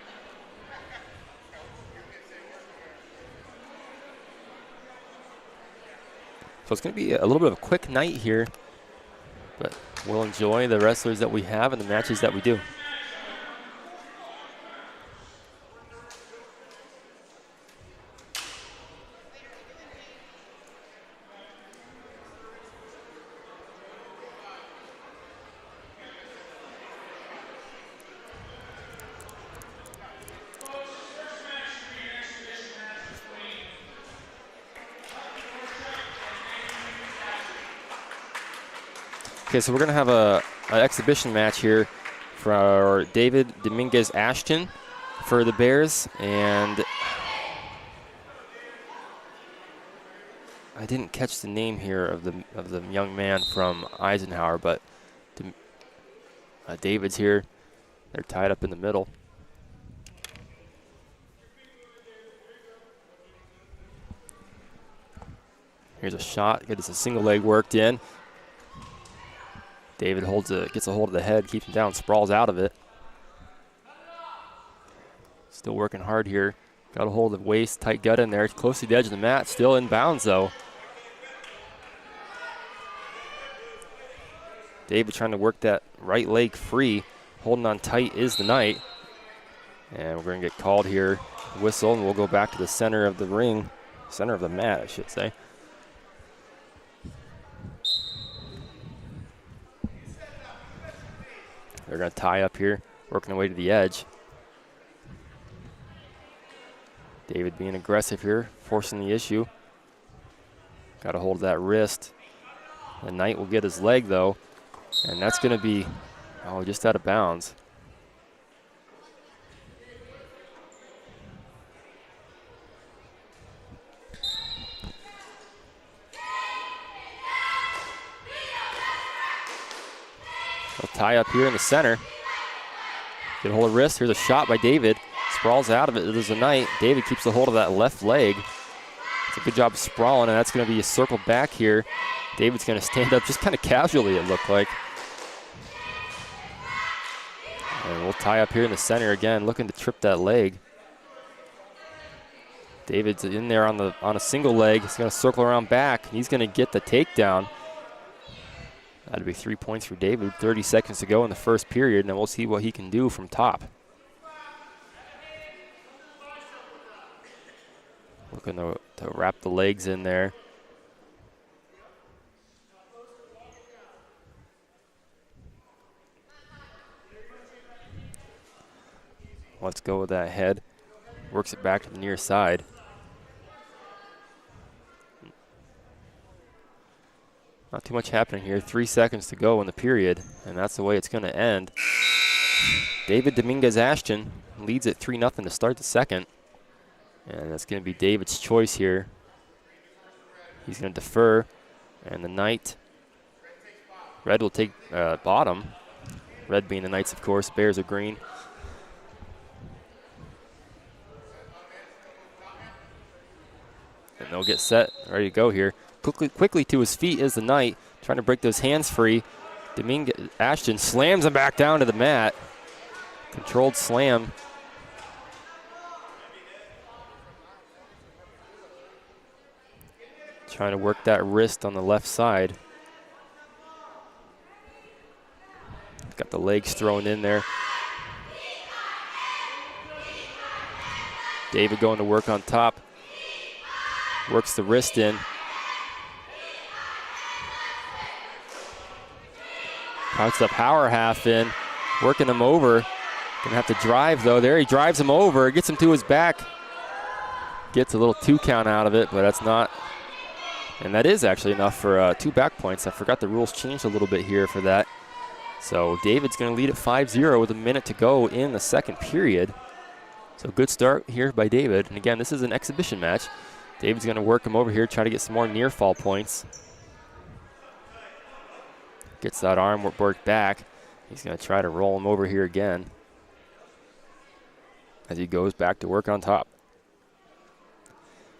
So it's going to be a little bit of a quick night here, but we'll enjoy the wrestlers that we have and the matches that we do. Okay, so we're going to have an exhibition match here for David Dominguez Ashton for the Bears, and I didn't catch the name here of the young man from Eisenhower, but David's here. They're tied up in the middle. Here's a shot. Gets a single leg worked in. David gets a hold of the head, keeps him down, sprawls out of it. Still working hard here. Got a hold of the waist, tight gut in there, close to the edge of the mat. Still in bounds, though. David trying to work that right leg free. Holding on tight is the Knight. And we're going to get called here. Whistle, and we'll go back to the center of the ring. Center of the mat, I should say. They're going to tie up here, working their way to the edge. David being aggressive here, forcing the issue. Got a hold of that wrist. The Knight will get his leg, though, and that's going to be, just out of bounds. They'll tie up here in the center. Get a hold of wrist. Here's a shot by David. Sprawls out of it. There's a Knight. David keeps a hold of that left leg. It's a good job sprawling, and that's going to be a circle back here. David's going to stand up just kind of casually, it looked like. And we'll tie up here in the center again, looking to trip that leg. David's in there on a single leg. He's going to circle around back. He's going to get the takedown. That'd be 3 points for David. 30 seconds to go in the first period, and then we'll see what he can do from top. Looking to wrap the legs in there. Let's go with that head. Works it back to the near side. Not too much happening here. 3 seconds to go in the period, and that's the way it's going to end. David Dominguez Ashton leads at 3-0 to start the second. And that's going to be David's choice here. He's going to defer, and the Knight. Red will take bottom. Red being the Knights, of course. Bears are green. And And they'll get set, ready to go here. Quickly to his feet is the Knight, trying to break those hands free. Ashton slams him back down to the mat. Controlled slam. Trying to work that wrist on the left side. Got the legs thrown in there. David going to work on top. Works the wrist in. Puts the power half in. Working him over. Gonna have to drive though. There he drives him over. Gets him to his back. Gets a little 2 count out of it, but that's not. And that is actually enough for 2 back points. I forgot the rules changed a little bit here for that. So David's going to lead at 5-0 with a minute to go in the second period. So good start here by David. And again, this is an exhibition match. David's going to work him over here, try to get some more near fall points. Gets that arm worked back. He's going to try to roll him over here again as he goes back to work on top.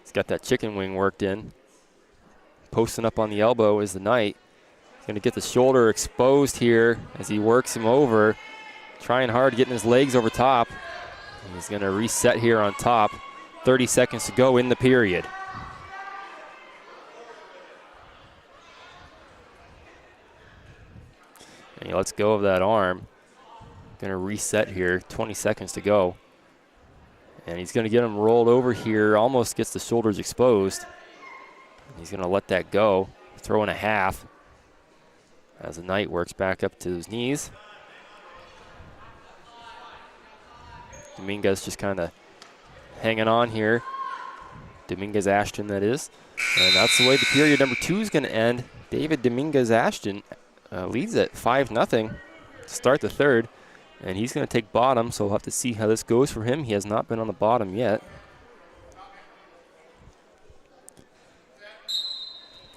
He's got that chicken wing worked in. Posting up on the elbow is the Knight. He's going to get the shoulder exposed here as he works him over. Trying hard, getting his legs over top. He's going to reset here on top. 30 seconds to go in the period. And he lets go of that arm. Going to reset here, 20 seconds to go. And he's going to get him rolled over here, almost gets the shoulders exposed. He's going to let that go, throw in a half as the Knight works back up to his knees. Dominguez just kind of hanging on here. Dominguez Ashton, that is. And that's the way the period number 2 is going to end. David Dominguez Ashton leads at 5-0 to start the third. And he's going to take bottom, so we'll have to see how this goes for him. He has not been on the bottom yet.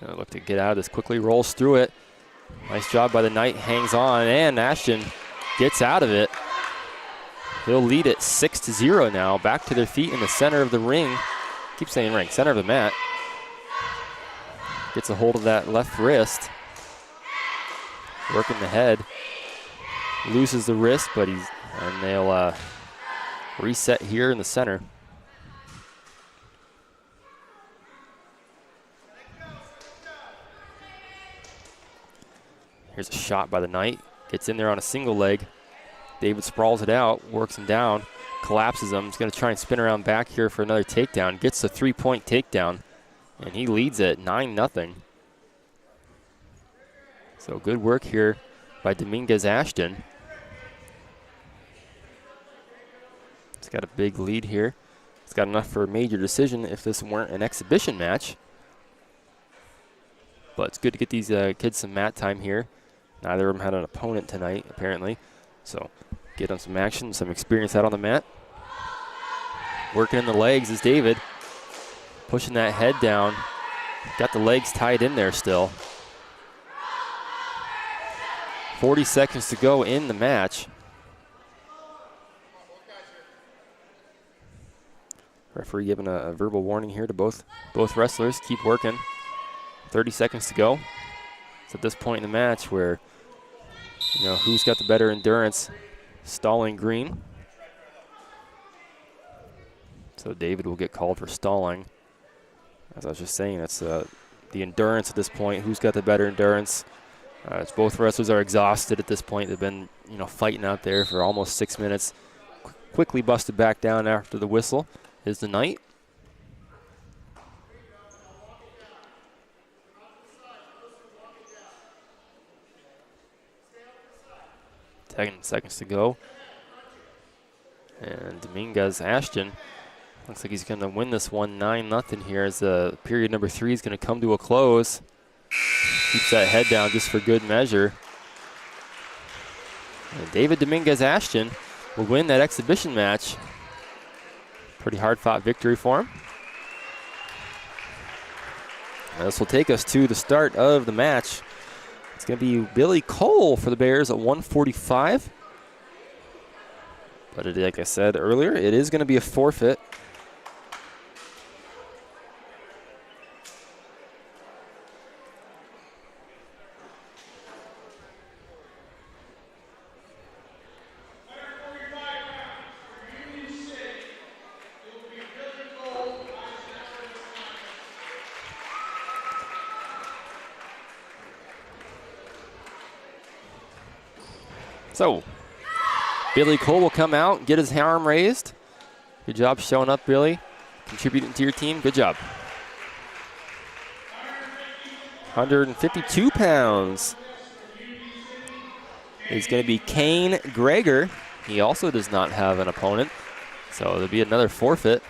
Gonna look to get out of this quickly, rolls through it. Nice job by the Knight, hangs on, and Ashton gets out of it. He'll lead it 6-0 now. Back to their feet in the center of the ring. Keep saying ring, center of the mat. Gets a hold of that left wrist. Working the head. Loses the wrist, but and they'll reset here in the center. Here's a shot by the Knight. Gets in there on a single leg. David sprawls it out, works him down, collapses him. He's going to try and spin around back here for another takedown. Gets the 3-point takedown, and he leads it 9-0. So good work here by Dominguez Ashton. He's got a big lead here. He's got enough for a major decision if this weren't an exhibition match. But it's good to get these kids some mat time here. Neither of them had an opponent tonight, apparently. So get them some action, some experience out on the mat. Working in the legs is David. Pushing that head down. Got the legs tied in there still. 40 seconds to go in the match. Referee giving a verbal warning here to both wrestlers. Keep working. 30 seconds to go. It's at this point in the match where, you know, who's got the better endurance? Stalling green. So David will get called for stalling. As I was just saying, that's the endurance at this point. Who's got the better endurance? It's both wrestlers are exhausted at this point. They've been, you know, fighting out there for almost 6 minutes. Quickly busted back down after the whistle is the Knight. 10 seconds to go. And Dominguez Ashton looks like he's going to win this one 9-0 here as period number 3 is going to come to a close. Keeps that head down just for good measure. And David Dominguez Ashton will win that exhibition match. Pretty hard-fought victory for him. And this will take us to the start of the match. It's going to be Billy Cole for the Bears at 145. But like I said earlier, it is going to be a forfeit. So, Billy Cole will come out, get his arm raised. Good job showing up, Billy. Contributing to your team. Good job. 152 pounds is going to be Kane Greger. He also does not have an opponent, so there'll be another forfeit.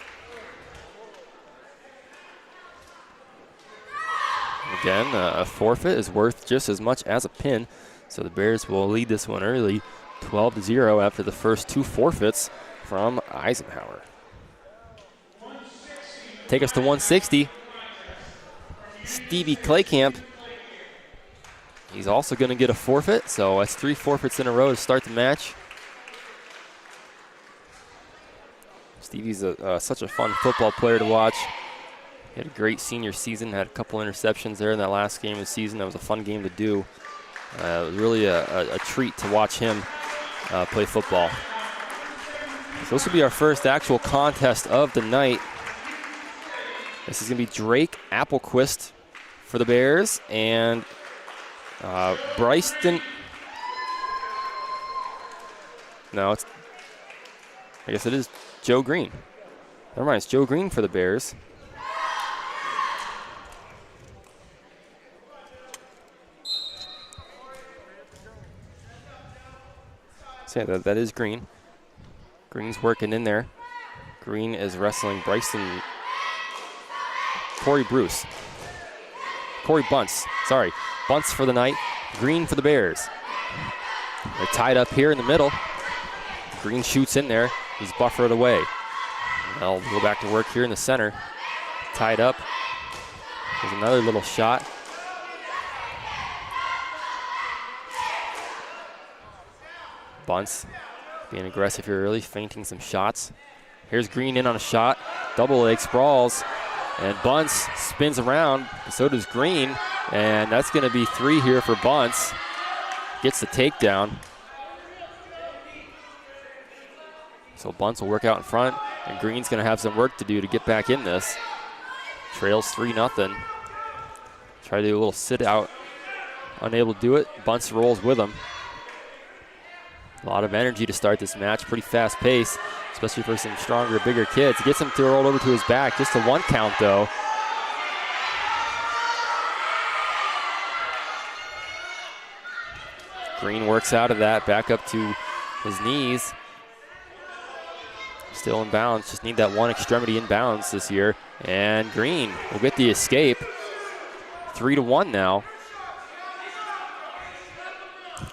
Again, a forfeit is worth just as much as a pin, so the Bears will lead this one early, 12-0 after the first 2 forfeits from Eisenhower. Take us to 160. Stevie Claycamp. He's also going to get a forfeit, so that's 3 forfeits in a row to start the match. Stevie's such a fun football player to watch. He had a great senior season, had a couple interceptions there in that last game of the season. That was a fun game to do. It was really a treat to watch him play football. So this will be our first actual contest of the night. This is going to be Drake Applequist for the Bears and Bryston. No, I guess it is Joe Green. Never mind, it's Joe Green for the Bears. So yeah, that is Green. Green's working in there. Green is wrestling Bryson. Corey Bunce, sorry. Bunce for the night, Green for the Bears. They're tied up here in the middle. Green shoots in there, he's buffered away. They'll go back to work here in the center. Tied up, there's another little shot. Bunce being aggressive here early, feinting some shots. Here's Green in on a shot, double leg sprawls. And Bunce spins around, so does Green, and that's going to be 3 here for Bunce. Gets the takedown. So Bunce will work out in front, and Green's going to have some work to do to get back in this. Trails 3-0. Try to do a little sit out, unable to do it. Bunce rolls with him. A lot of energy to start this match, pretty fast pace, especially for some stronger, bigger kids. Gets him to roll over to his back, just a 1 count though. Green works out of that, back up to his knees. Still in bounds, just need that one extremity in bounds this year. And Green will get the escape. 3-1 now.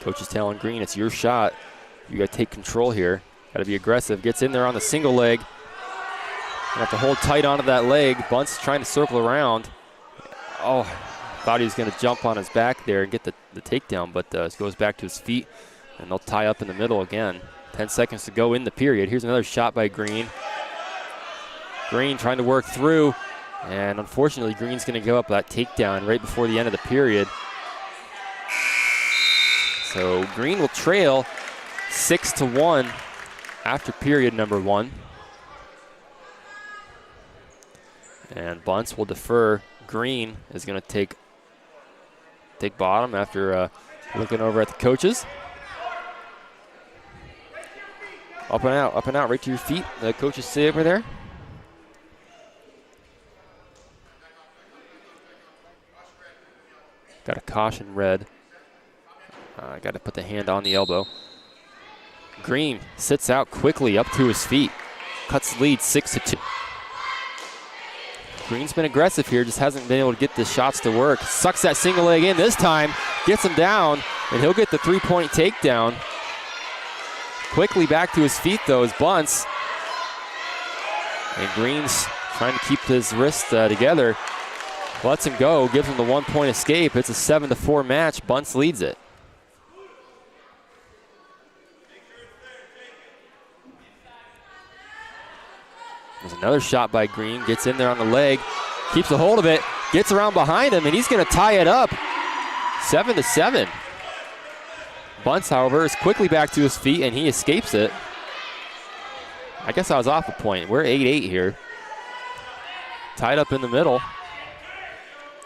Coach is telling Green, it's your shot. You got to take control here. Got to be aggressive. Gets in there on the single leg. You have to hold tight onto that leg. Bunce trying to circle around. Oh, thought he was going to jump on his back there and get the takedown, but goes back to his feet, and they'll tie up in the middle again. 10 seconds to go in the period. Here's another shot by Green. Green trying to work through, and unfortunately Green's going to go up that takedown right before the end of the period. So Green will trail 6-1 after period number 1. And Bunce will defer. Green is going to take bottom after looking over at the coaches. Up and out, right to your feet. The coaches say over there. Got a caution red. Got to put the hand on the elbow. Green sits out quickly up to his feet. Cuts the lead 6-2. Green's been aggressive here, just hasn't been able to get the shots to work. Sucks that single leg in this time, gets him down, and he'll get the 3-point takedown. Quickly back to his feet though is Bunce. And Green's trying to keep his wrist together. Lets him go, gives him the 1-point escape. It's a 7-4 match. Bunce leads it. There's another shot by Green, gets in there on the leg, keeps a hold of it, gets around behind him, and he's going to tie it up. 7-7. Bunce, however, is quickly back to his feet, and he escapes it. I guess I was off a point. We're 8-8 here. Tied up in the middle.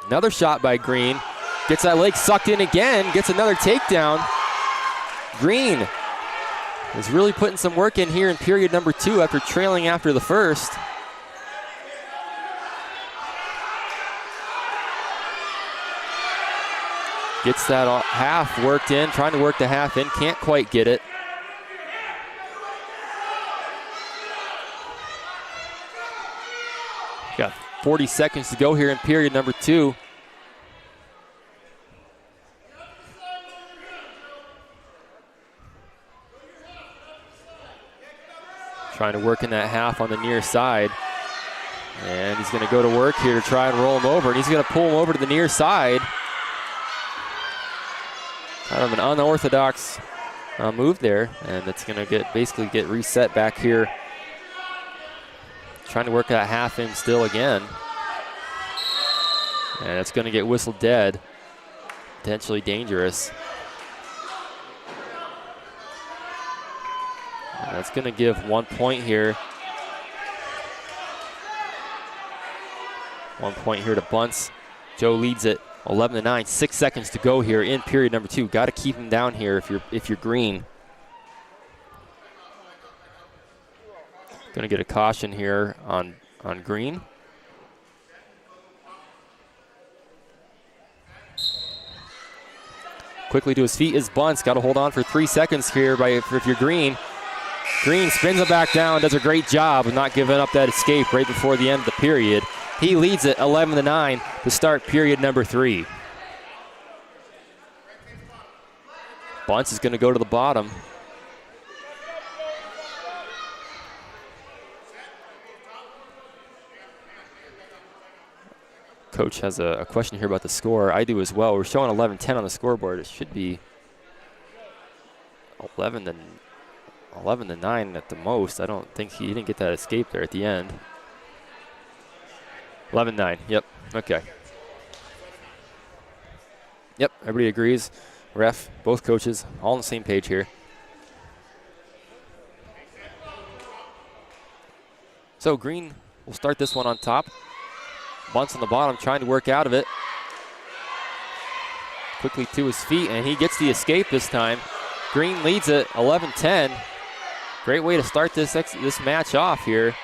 Another shot by Green. Gets that leg sucked in again, gets another takedown. Green is really putting some work in here in period number 2 after trailing after the first. Gets that half worked in, trying to work the half in, can't quite get it. Got 40 seconds to go here in period number 2. Trying to work in that half on the near side. And he's going to go to work here to try and roll him over. And he's going to pull him over to the near side. Kind of an unorthodox move there. And it's going to basically get reset back here. Trying to work that half in still again. And it's going to get whistled dead. Potentially dangerous. And that's going to give 1 point here. 1 point here to Bunce. Joe leads it 11-9. 6 seconds to go here in period number 2. Got to keep him down here if you're Green. Going to get a caution here on Green. Quickly to his feet is Bunce. Got to hold on for 3 seconds here if you're Green. Green spins it back down, does a great job of not giving up that escape right before the end of the period. He leads it 11-9 to start period number 3. Bunce is going to go to the bottom. Coach has a question here about the score. I do as well. We're showing 11-10 on the scoreboard. It should be 11-9 at the most. I don't think he didn't get that escape there at the end. 11-9. Yep. Okay. Yep. Everybody agrees. Ref, both coaches, all on the same page here. So Green will start this one on top. Bunce on the bottom, trying to work out of it. Quickly to his feet, and he gets the escape this time. Green leads it 11-10. Great way to start this match off here.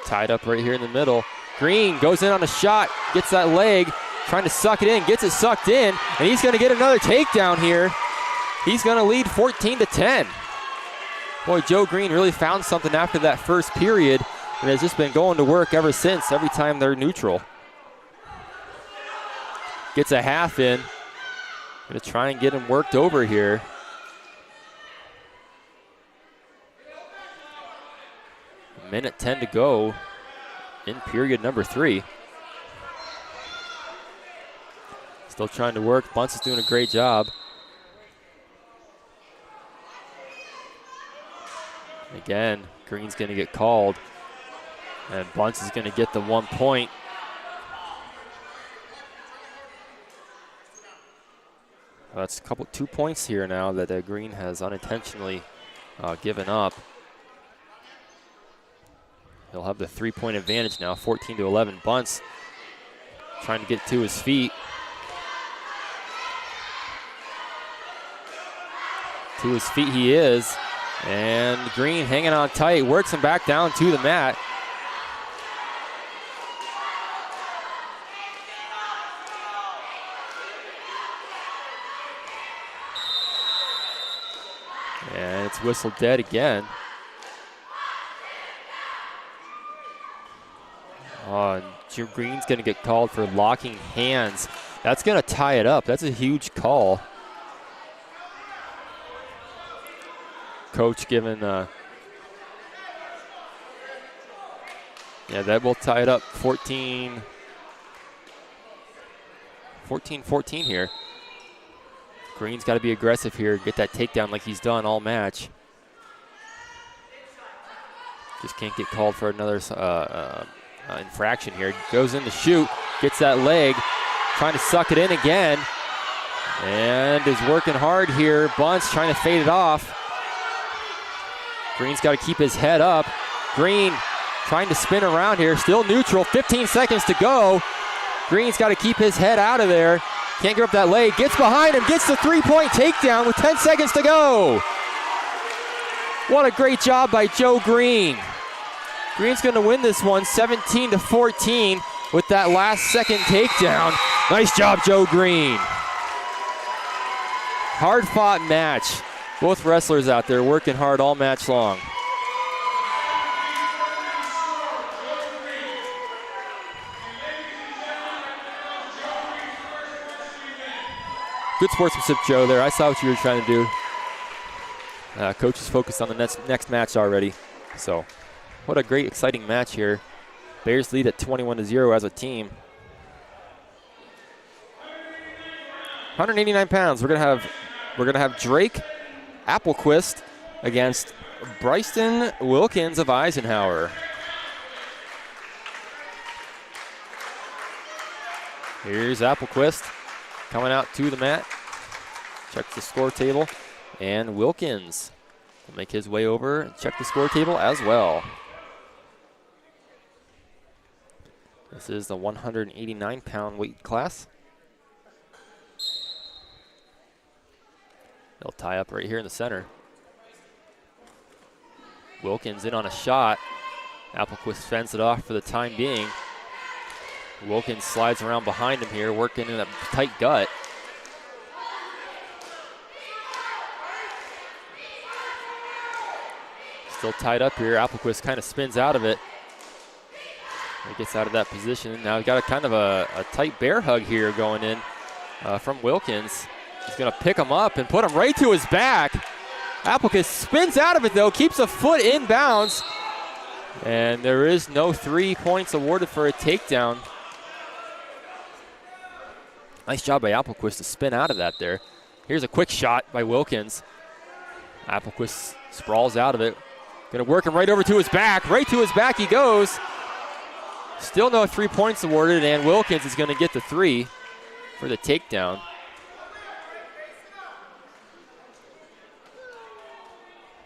Tied up right here in the middle. Green goes in on a shot, gets that leg, trying to suck it in, gets it sucked in, and he's going to get another takedown here. He's going to lead 14-10. Boy, Joe Green really found something after that first period and has just been going to work ever since, every time they're neutral. Gets a half in. Going to try and get him worked over here. A minute 10 to go in period number 3. Still trying to work. Bunce is doing a great job. Again, Green's going to get called. And Bunce is going to get the 1 point. That's 2 points here now that Green has unintentionally given up. He'll have the 3-point advantage now, 14-11. Bunce trying to get to his feet. To his feet he is. And Green hanging on tight, works him back down to the mat. And it's whistled dead again. And Joe Green's going to get called for locking hands. That's going to tie it up. That's a huge call. Coach giving, yeah, that will tie it up 14-14 here. Green's got to be aggressive here, get that takedown like he's done all match. Just can't get called for another infraction here. Goes in to shoot, gets that leg, trying to suck it in again, and is working hard here. Bunce trying to fade it off. Green's got to keep his head up. Green trying to spin around here, still neutral, 15 seconds to go. Green's got to keep his head out of there. Can't give up that leg. Gets behind him, gets the three-point takedown with 10 seconds to go. What a great job by Joe Green. Green's going to win this one 17-14 with that last second takedown. Nice job, Joe Green. Hard-fought match. Both wrestlers out there working hard all match long. Good sportsmanship, Joe, there. I saw what you were trying to do. Coach is focused on the next match already. So, what a great, exciting match here. Bears lead at 21-0 as a team. 189 pounds. We're gonna have Drake Applequist against Bryson Wilkins of Eisenhower. Here's Applequist coming out to the mat. Checks the score table. And Wilkins will make his way over and check the score table as well. This is the 189-pound weight class. They'll tie up right here in the center. Wilkins in on a shot. Applequist fends it off for the time being. Wilkins slides around behind him here, working in a tight gut. Still tied up here. Applequist kind of spins out of it. He gets out of that position. Now he's got a kind of a tight bear hug here going in from Wilkins. He's going to pick him up and put him right to his back. Applequist spins out of it, though, keeps a foot in bounds. And there is no 3 points awarded for a takedown. Nice job by Applequist to spin out of that there. Here's a quick shot by Wilkins. Applequist sprawls out of it. Going to work him right over to his back. Right to his back he goes. Still no 3 points awarded, and Wilkins is going to get the 3 for the takedown.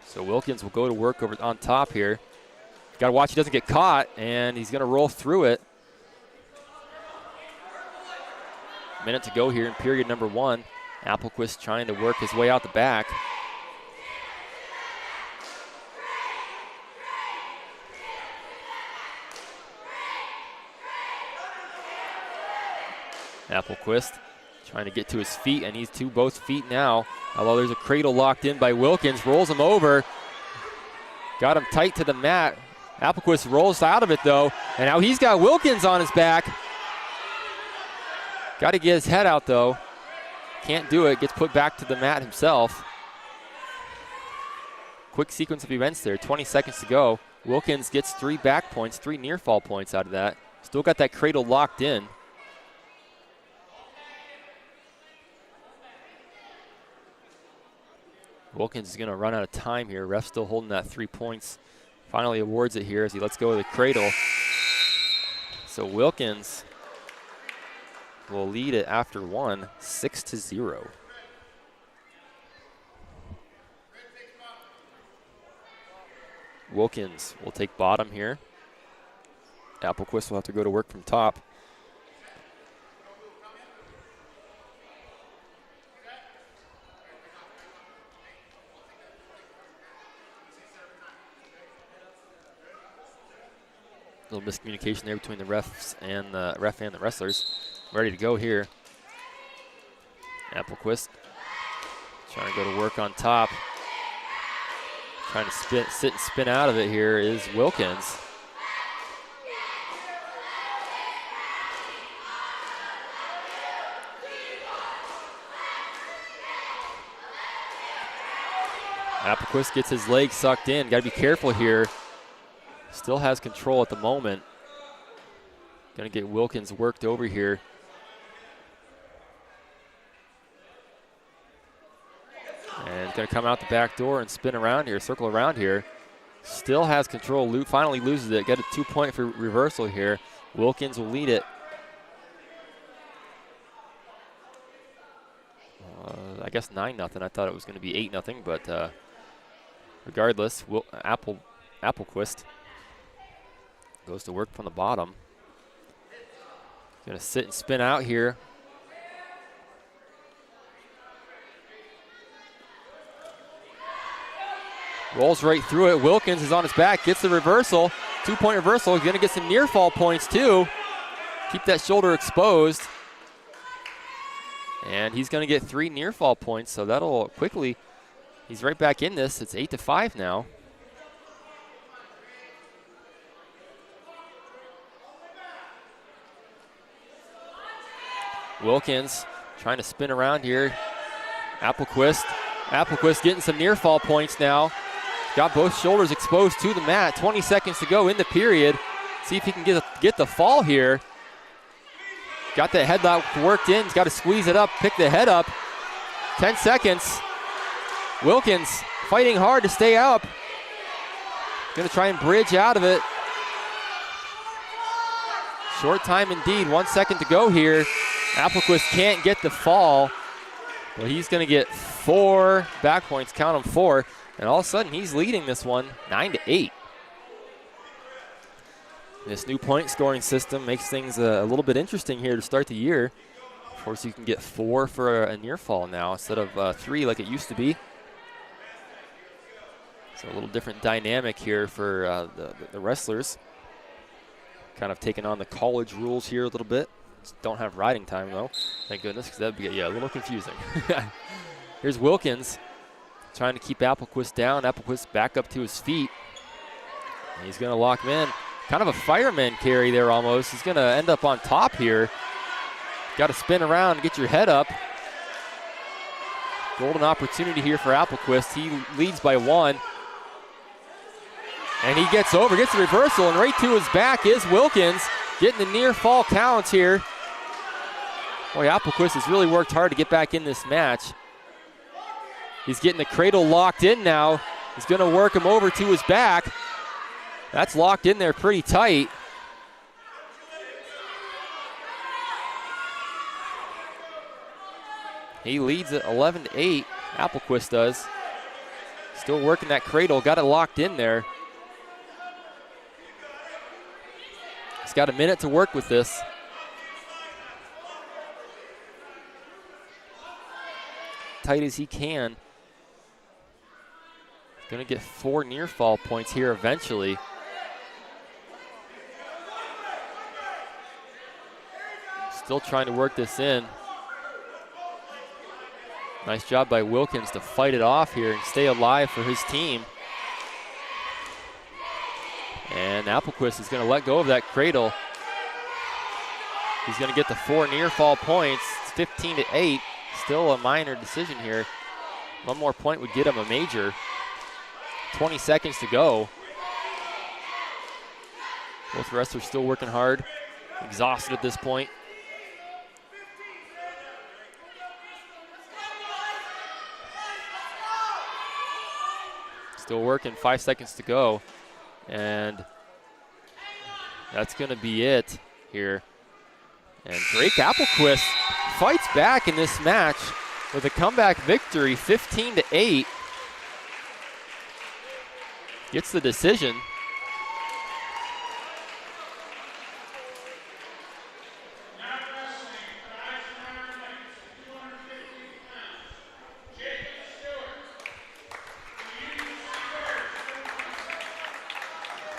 So Wilkins will go to work over on top here. Got to watch he doesn't get caught, and he's going to roll through it. Minute to go here in period number 1. Applequist trying to work his way out the back. Applequist trying to get to his feet, and he's to both feet now. Although there's a cradle locked in by Wilkins, rolls him over. Got him tight to the mat. Applequist rolls out of it, though, and now he's got Wilkins on his back. Got to get his head out, though. Can't do it. Gets put back to the mat himself. Quick sequence of events there. 20 seconds to go. Wilkins gets 3 back points, 3 near fall points out of that. Still got that cradle locked in. Wilkins is going to run out of time here. Ref still holding that 3 points. Finally awards it here as he lets go of the cradle. So Wilkins will lead it after 1, 6-0. Wilkins will take bottom here. Applequist will have to go to work from top. Little miscommunication there between the refs and the ref and the wrestlers. Ready to go here. Applequist trying to go to work on top. Trying to sit and spin out of it here is Wilkins. Applequist gets his leg sucked in. Got to be careful here. Still has control at the moment. Going to get Wilkins worked over here. And going to come out the back door and spin around here, circle around here. Still has control. Finally loses it. Got a 2-point for reversal here. Wilkins will lead it. I guess 9-0. I thought it was going to be 8-0, but regardless, Applequist goes to work from the bottom. Going to sit and spin out here. Rolls right through it. Wilkins is on his back, gets the reversal. 2-point reversal. He's going to get some near fall points too. Keep that shoulder exposed. And he's going to get 3 near fall points, so that'll quickly, he's right back in this. It's 8-5 now. Wilkins trying to spin around here. Applequist getting some near fall points now. Got both shoulders exposed to the mat. 20 seconds to go in the period. See if he can get the fall here. Got the headlock worked in. He's got to squeeze it up, pick the head up. 10 seconds. Wilkins fighting hard to stay up. Going to try and bridge out of it. Short time indeed. 1 second to go here. Applequist can't get the fall. Well, he's going to get 4 back points. Count them 4. And all of a sudden, he's leading this one 9-8. This new point scoring system makes things a little bit interesting here to start the year. Of course, you can get 4 for a near fall now instead of 3 like it used to be. So a little different dynamic here for the wrestlers. Kind of taking on the college rules here a little bit. Don't have riding time though, thank goodness, because that'd be a little confusing. Here's Wilkins trying to keep Applequist down. Applequist back up to his feet. And he's going to lock him in. Kind of a fireman carry there almost. He's going to end up on top here. Got to spin around and get your head up. Golden opportunity here for Applequist. He leads by 1. And he gets over, gets the reversal, and right to his back is Wilkins. Getting the near fall counts here. Boy, Applequist has really worked hard to get back in this match. He's getting the cradle locked in now. He's going to work him over to his back. That's locked in there pretty tight. He leads at 11-8. Applequist does. Still working that cradle. Got it locked in there. He's got a minute to work with this. Tight as he can. Going to get 4 near fall points here eventually. Still trying to work this in. Nice job by Wilkins to fight it off here and stay alive for his team. And Applequist is going to let go of that cradle. He's going to get the 4 near fall points. It's 15-8. Still a minor decision here. 1 more point would get him a major. 20 seconds to go. Both wrestlers still working hard. Exhausted at this point. Still working, 5 seconds to go. And that's going to be it here. And Drake Applequist fights back in this match with a comeback victory, 15-8. Gets the decision.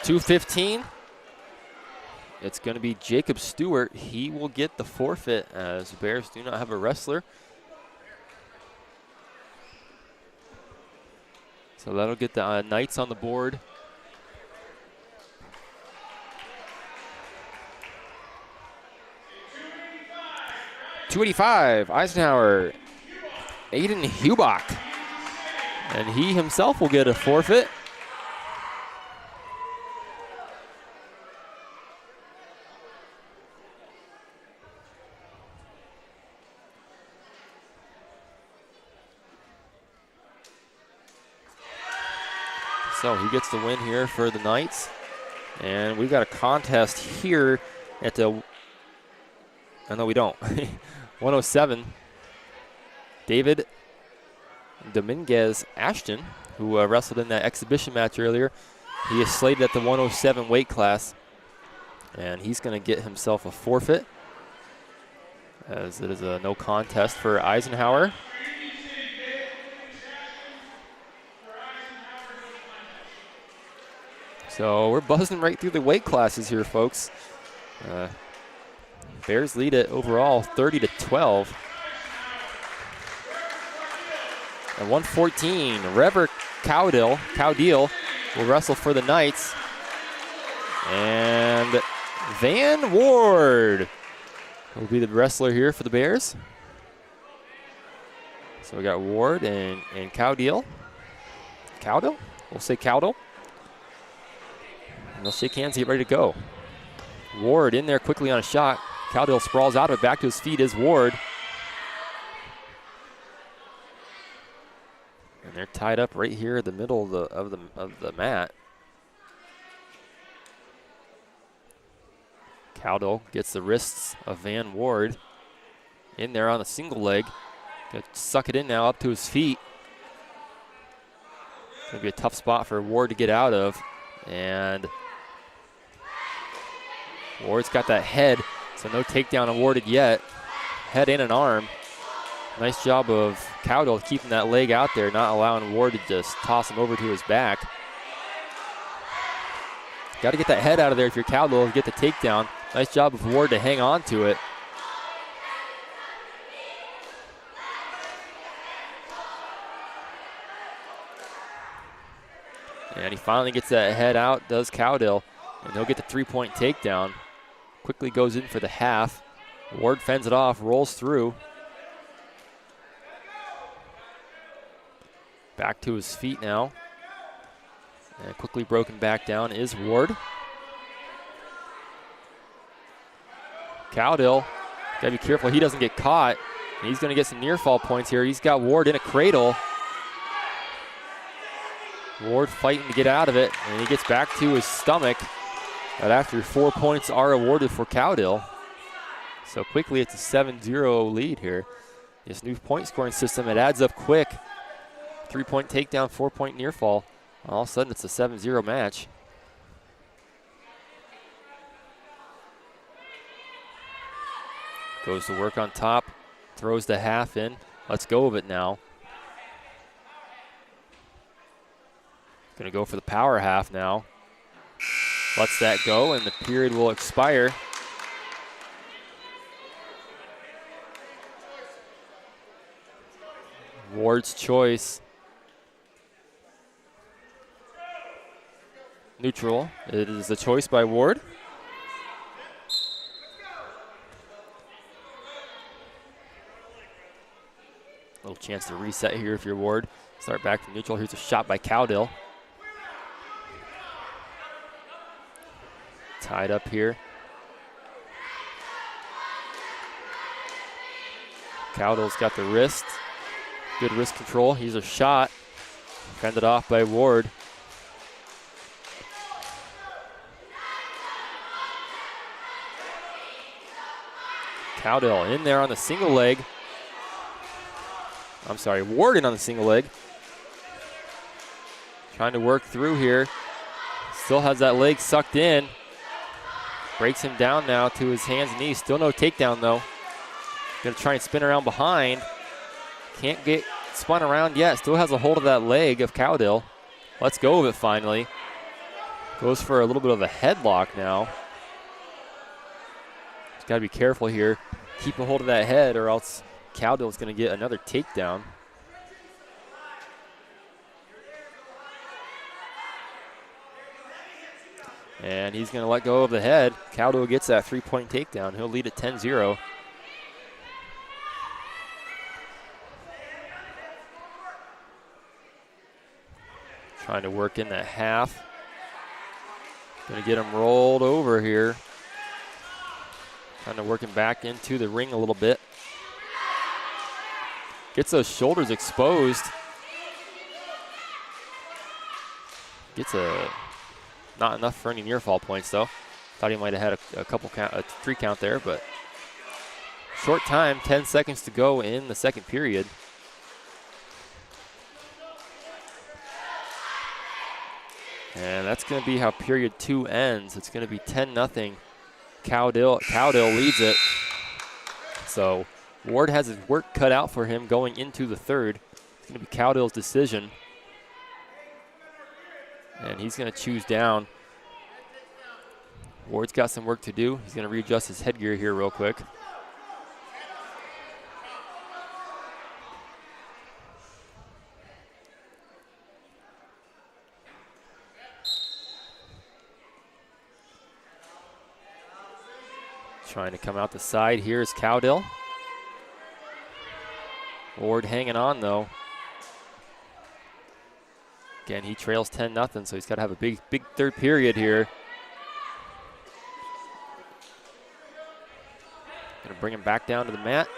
.215. It's going to be Jacob Stewart. He will get the forfeit as the Bears do not have a wrestler. So that'll get the Knights on the board. .285, Eisenhower, Aiden Hubach. And he himself will get a forfeit. So he gets the win here for the Knights. And we've got a contest here at the, oh no we don't, 107. David Dominguez Ashton, who wrestled in that exhibition match earlier, he is slated at the 107 weight class. And he's going to get himself a forfeit. as it is a no contest for Eisenhower. So we're buzzing right through the weight classes here, folks. Bears lead it overall 30-12. At 114, Rever Cowdeal will wrestle for the Knights. And Van Ward will be the wrestler here for the Bears. So we got Ward and Cowdeal. Cowdeal? We'll say Cowdeal. And they'll shake hands, get ready to go. Ward in there quickly on a shot. Cowdeal sprawls out of it. Back to his feet is Ward. And they're tied up right here in the middle of the mat. Cowdeal gets the wrists of Van Ward in there on the single leg. Gonna suck it in now up to his feet. Gonna be a tough spot for Ward to get out of. And Ward's got that head, so no takedown awarded yet. Head in an arm. Nice job of Cowdeal keeping that leg out there, not allowing Ward to just toss him over to his back. Got to get that head out of there if you're Cowdeal to get the takedown. Nice job of Ward to hang on to it. And he finally gets that head out, does Cowdeal, and he'll get the three-point takedown. Quickly goes in for the half. Ward fends it off, rolls through. Back to his feet now. And quickly broken back down is Ward. Cowdeal, gotta be careful he doesn't get caught. He's gonna get some near fall points here. He's got Ward in a cradle. Ward fighting to get out of it, and he gets back to his stomach. But after 4 points are awarded for Cowdeal. So quickly it's a 7-0 lead here. This new point scoring system, it adds up quick. 3-point takedown, 4-point near fall. All of a sudden it's a 7-0 match. Goes to work on top, throws the half in. Let's go of it now. Gonna go for the power half now. Lets that go, and the period will expire. Ward's choice. Neutral. It is a choice by Ward. Little chance to reset here if you're Ward. Start back from neutral. Here's a shot by Cowdeal. Tied up here. Cowdeal's got the wrist. Good wrist control. Here's a shot. Fended off by Ward. Cowdeal in there on the single leg. I'm sorry, Ward in on the single leg. Trying to work through here. Still has that leg sucked in. Breaks him down now to his hands and knees. Still no takedown though. Gonna try and spin around behind. Can't get spun around yet. Still has a hold of that leg of Cowdeal. Let's go of it finally. Goes for a little bit of a headlock now. Just gotta be careful here. Keep a hold of that head or else Cowdeal's gonna get another takedown. And he's going to let go of the head. Cowdeal gets that 3-point takedown. He'll lead at 10-0. Trying to work in that half. Going to get him rolled over here. Kind of working back into the ring a little bit. Gets those shoulders exposed. Gets a... Not enough for any near fall points though. Thought he might have had a couple count, a 3 count there, but short time, 10 seconds to go in the second period. And that's going to be how period 2 ends. It's going to be 10-0. Cowdeal leads it. So Ward has his work cut out for him going into the third. It's going to be Cowdill's decision. And he's going to choose down. Ward's got some work to do. He's going to readjust his headgear here real quick. Trying to come out the side here is Cowdill. Ward hanging on though. Again, he trails 10-0, so he's got to have a big third period here. Gonna bring him back down to the mat.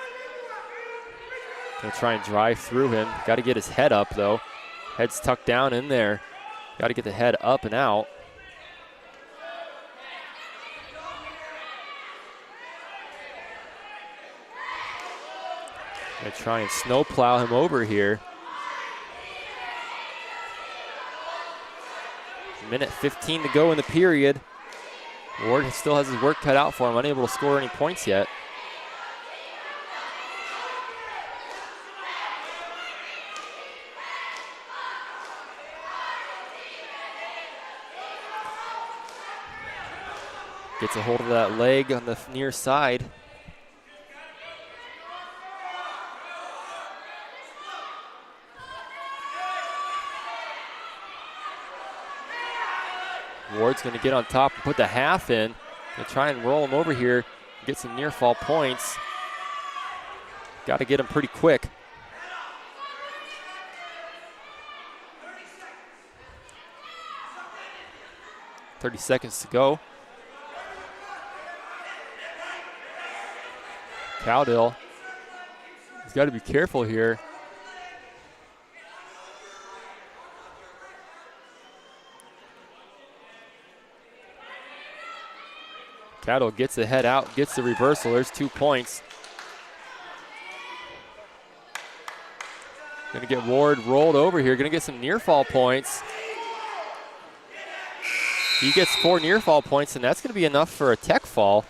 Gonna try and drive through him. Got to get his head up though. Head's tucked down in there. Got to get the head up and out. Gonna try and snowplow him over here. Minute 15 to go in the period. Ward still has his work cut out for him, unable to score any points yet. Gets a hold of that leg on the near side. Ward's going to get on top and put the half in. Gonna try and roll him over here, get some near fall points. Got to get him pretty quick. .30 seconds to go. Cowdill, he's got to be careful here. Cowdill gets the head out, gets the reversal. There's 2 points. Gonna get Ward rolled over here. Gonna get some near fall points. He gets 4 near fall points, and that's gonna be enough for a tech fall.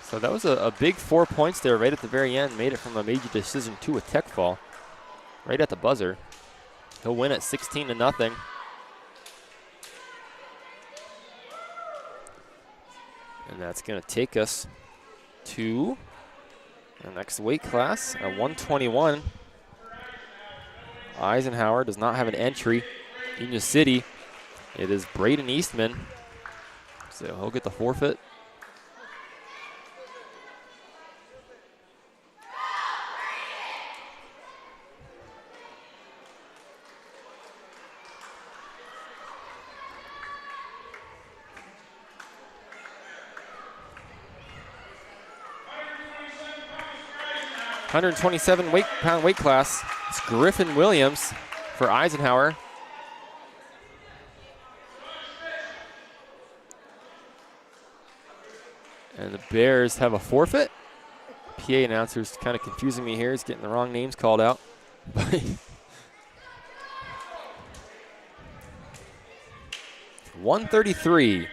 So that was a big 4 points there right at the very end. Made it from a major decision to a tech fall. Right at the buzzer. He'll win at 16-0. And that's going to take us to the next weight class at 121. Eisenhower does not have an entry. Union City, it is Braden Eastman. So he'll get the forfeit. £127 weight class. It's Griffin Williams for Eisenhower. And the Bears have a forfeit. PA announcer's kind of confusing me here. He's getting the wrong names called out. 133.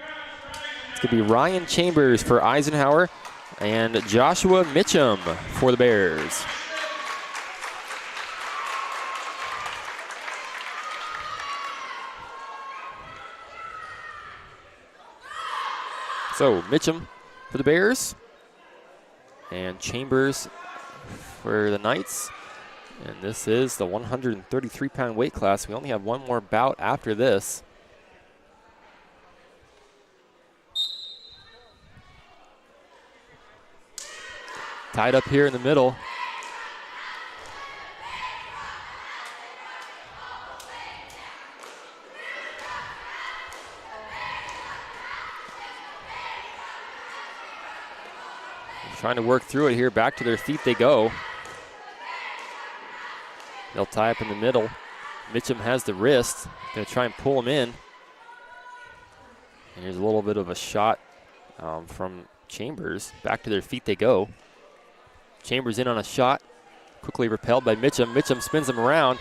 It's going to be Ryan Chambers for Eisenhower and Joshua Mitchum for the Bears. So Mitchum for the Bears and Chambers for the Knights. And this is the 133-pound weight class. We only have one more bout after this. Tied up here in the middle. Trying to work through it here. Back to their feet they go. They'll tie up in the middle. Mitchum has the wrist. Going to try and pull him in. And here's a little bit of a shot from Chambers. Back to their feet they go. Chambers in on a shot. Quickly repelled by Mitchum. Mitchum spins him around.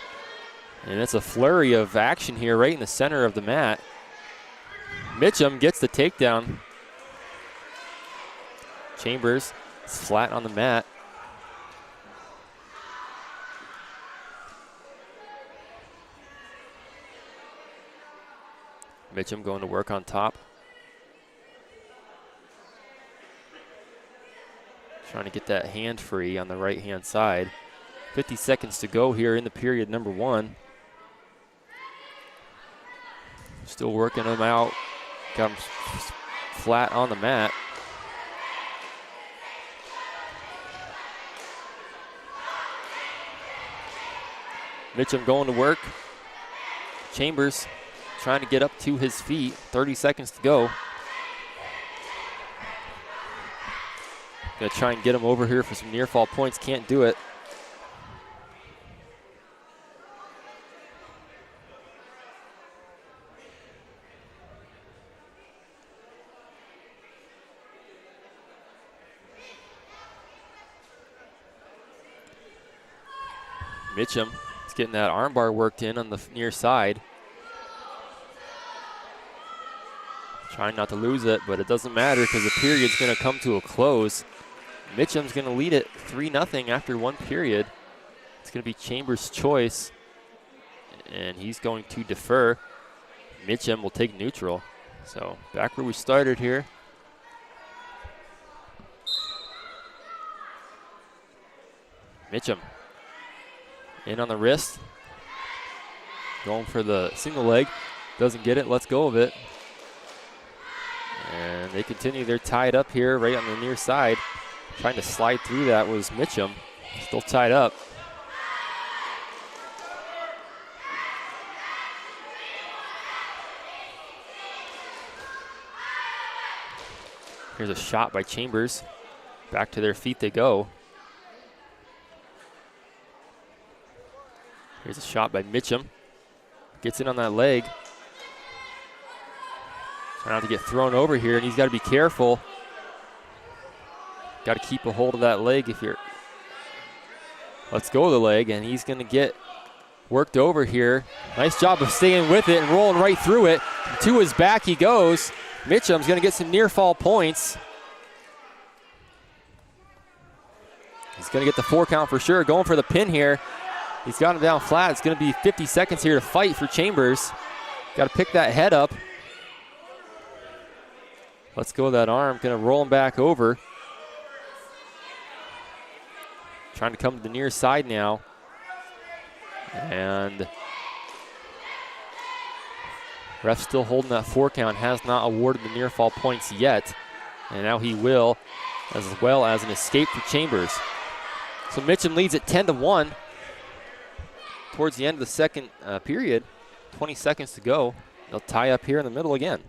And it's a flurry of action here right in the center of the mat. Mitchum gets the takedown. Chambers is flat on the mat. Mitchum going to work on top. Trying to get that hand free on the right-hand side. 50 seconds to go here in the period number 1. Still working him out. Got him flat on the mat. Mitchum going to work. Chambers trying to get up to his feet. 30 seconds to go. Gonna try and get him over here for some near fall points. Can't do it. Mitchum is getting that armbar worked in on the near side. Trying not to lose it, but it doesn't matter because the period's going to come to a close. Mitchum's going to lead it 3-0 after 1 period. It's going to be Chambers' choice, and he's going to defer. Mitchum will take neutral. So back where we started here. Mitchum in on the wrist. Going for the single leg. Doesn't get it, lets go of it. And they continue, they're tied up here right on the near side. Trying to slide through that was Mitchum. Still tied up. Here's a shot by Chambers. Back to their feet they go. Here's a shot by Mitchum. Gets in on that leg. Trying not to get thrown over here, and he's got to be careful. Got to keep a hold of that leg if you're. Let's go of the leg, and he's going to get worked over here. Nice job of staying with it and rolling right through it. To his back he goes. Mitchum's going to get some near fall points. He's going to get the 4 count for sure. Going for the pin here. He's got him down flat. It's going to be 50 seconds here to fight for Chambers. Got to pick that head up. Let's go with that arm. Going to roll him back over. Trying to come to the near side now. And ref still holding that 4 count. Has not awarded the near fall points yet. And now he will, as well as an escape for Chambers. So Mitchum leads at 10-1. Towards the end of the second period, 20 seconds to go. They'll tie up here in the middle again.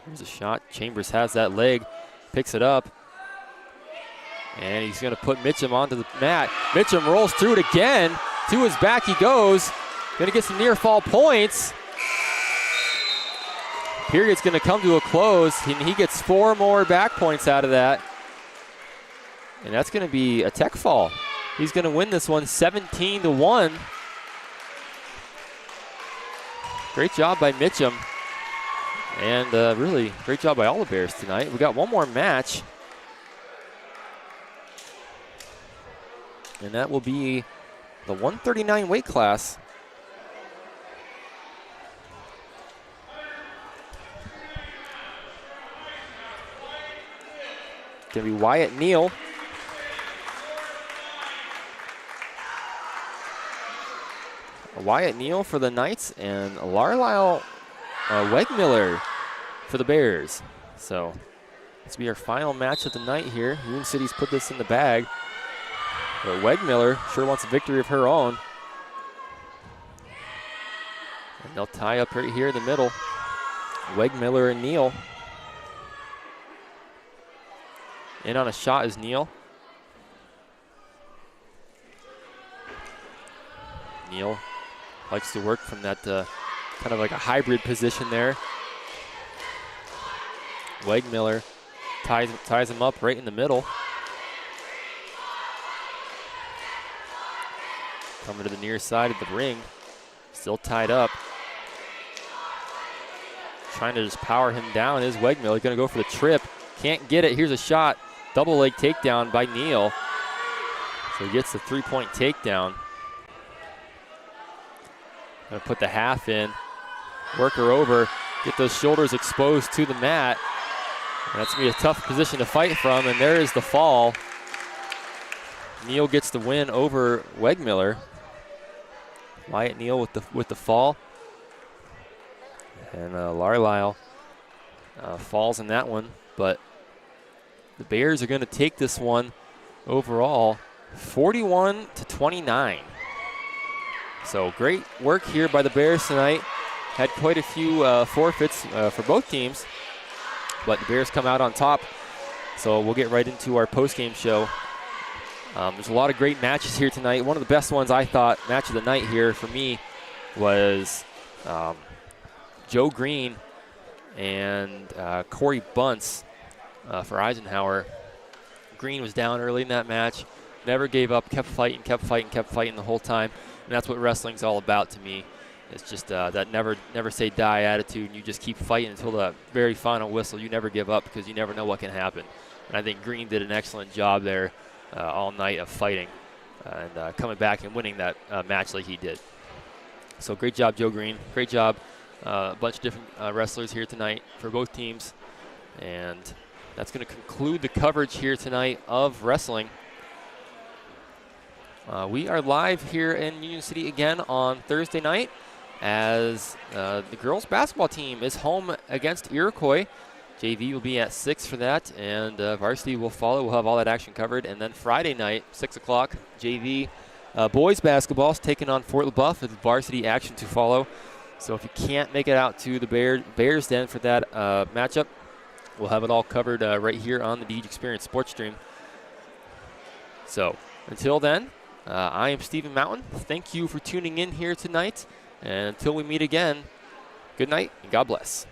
Here's a shot. Chambers has that leg, picks it up, and he's going to put Mitchum onto the mat. Mitchum rolls through it again. To his back he goes. Going to get some near fall points. Period's going to come to a close, and he gets 4 more back points out of that. And that's going to be a tech fall. He's going to win this one 17-1. Great job by Mitchum. And really great job by all the Bears tonight. We got one more match. And that will be the 139 weight class. Going to be Wyatt Neal. Wyatt Neal for the Knights and Larlyle Wegmiller for the Bears. So this will be our final match of the night here. Moon City's put this in the bag. But Wegmiller sure wants a victory of her own. And they'll tie up right here in the middle. Wegmiller and Neal. In on a shot is Neal. Neal likes to work from that kind of like a hybrid position there. Wegmiller ties him up right in the middle. Coming to the near side of the ring. Still tied up. Trying to just power him down is Wegmiller. He's going to go for the trip. Can't get it. Here's a shot. Double leg takedown by Neal. So he gets the 3-point takedown. Going to put the half in. Work her over. Get those shoulders exposed to the mat. And that's going to be a tough position to fight from. And there is the fall. Neal gets the win over Wegmiller. Wyatt Neal with the fall. And Larlisle falls in that one. But the Bears are going to take this one overall 41-29. So great work here by the Bears tonight. Had quite a few forfeits for both teams. But the Bears come out on top. So we'll get right into our post-game show. There's a lot of great matches here tonight. One of the best ones I thought, match of the night here for me, was Joe Green and Corey Bunce for Eisenhower. Green was down early in that match, never gave up, kept fighting the whole time. And that's what wrestling's all about to me. It's just that never say die attitude. You just keep fighting until the very final whistle. You never give up because you never know what can happen. And I think Green did an excellent job there all night of fighting and coming back and winning that match like he did. So great job, Joe Green. Great job. A bunch of different wrestlers here tonight for both teams. And that's going to conclude the coverage here tonight of wrestling. We are live here in Union City again on Thursday night as the girls basketball team is home against Iroquois. JV will be at 6 for that, and varsity will follow. We'll have all that action covered. And then Friday night, 6 o'clock, JV boys basketball is taking on Fort LaBeouf with varsity action to follow. So if you can't make it out to the Bears Den for that matchup, we'll have it all covered right here on the Deej Experience Sports Stream. So until then, I am Stephen Mountain. Thank you for tuning in here tonight. And until we meet again, good night and God bless.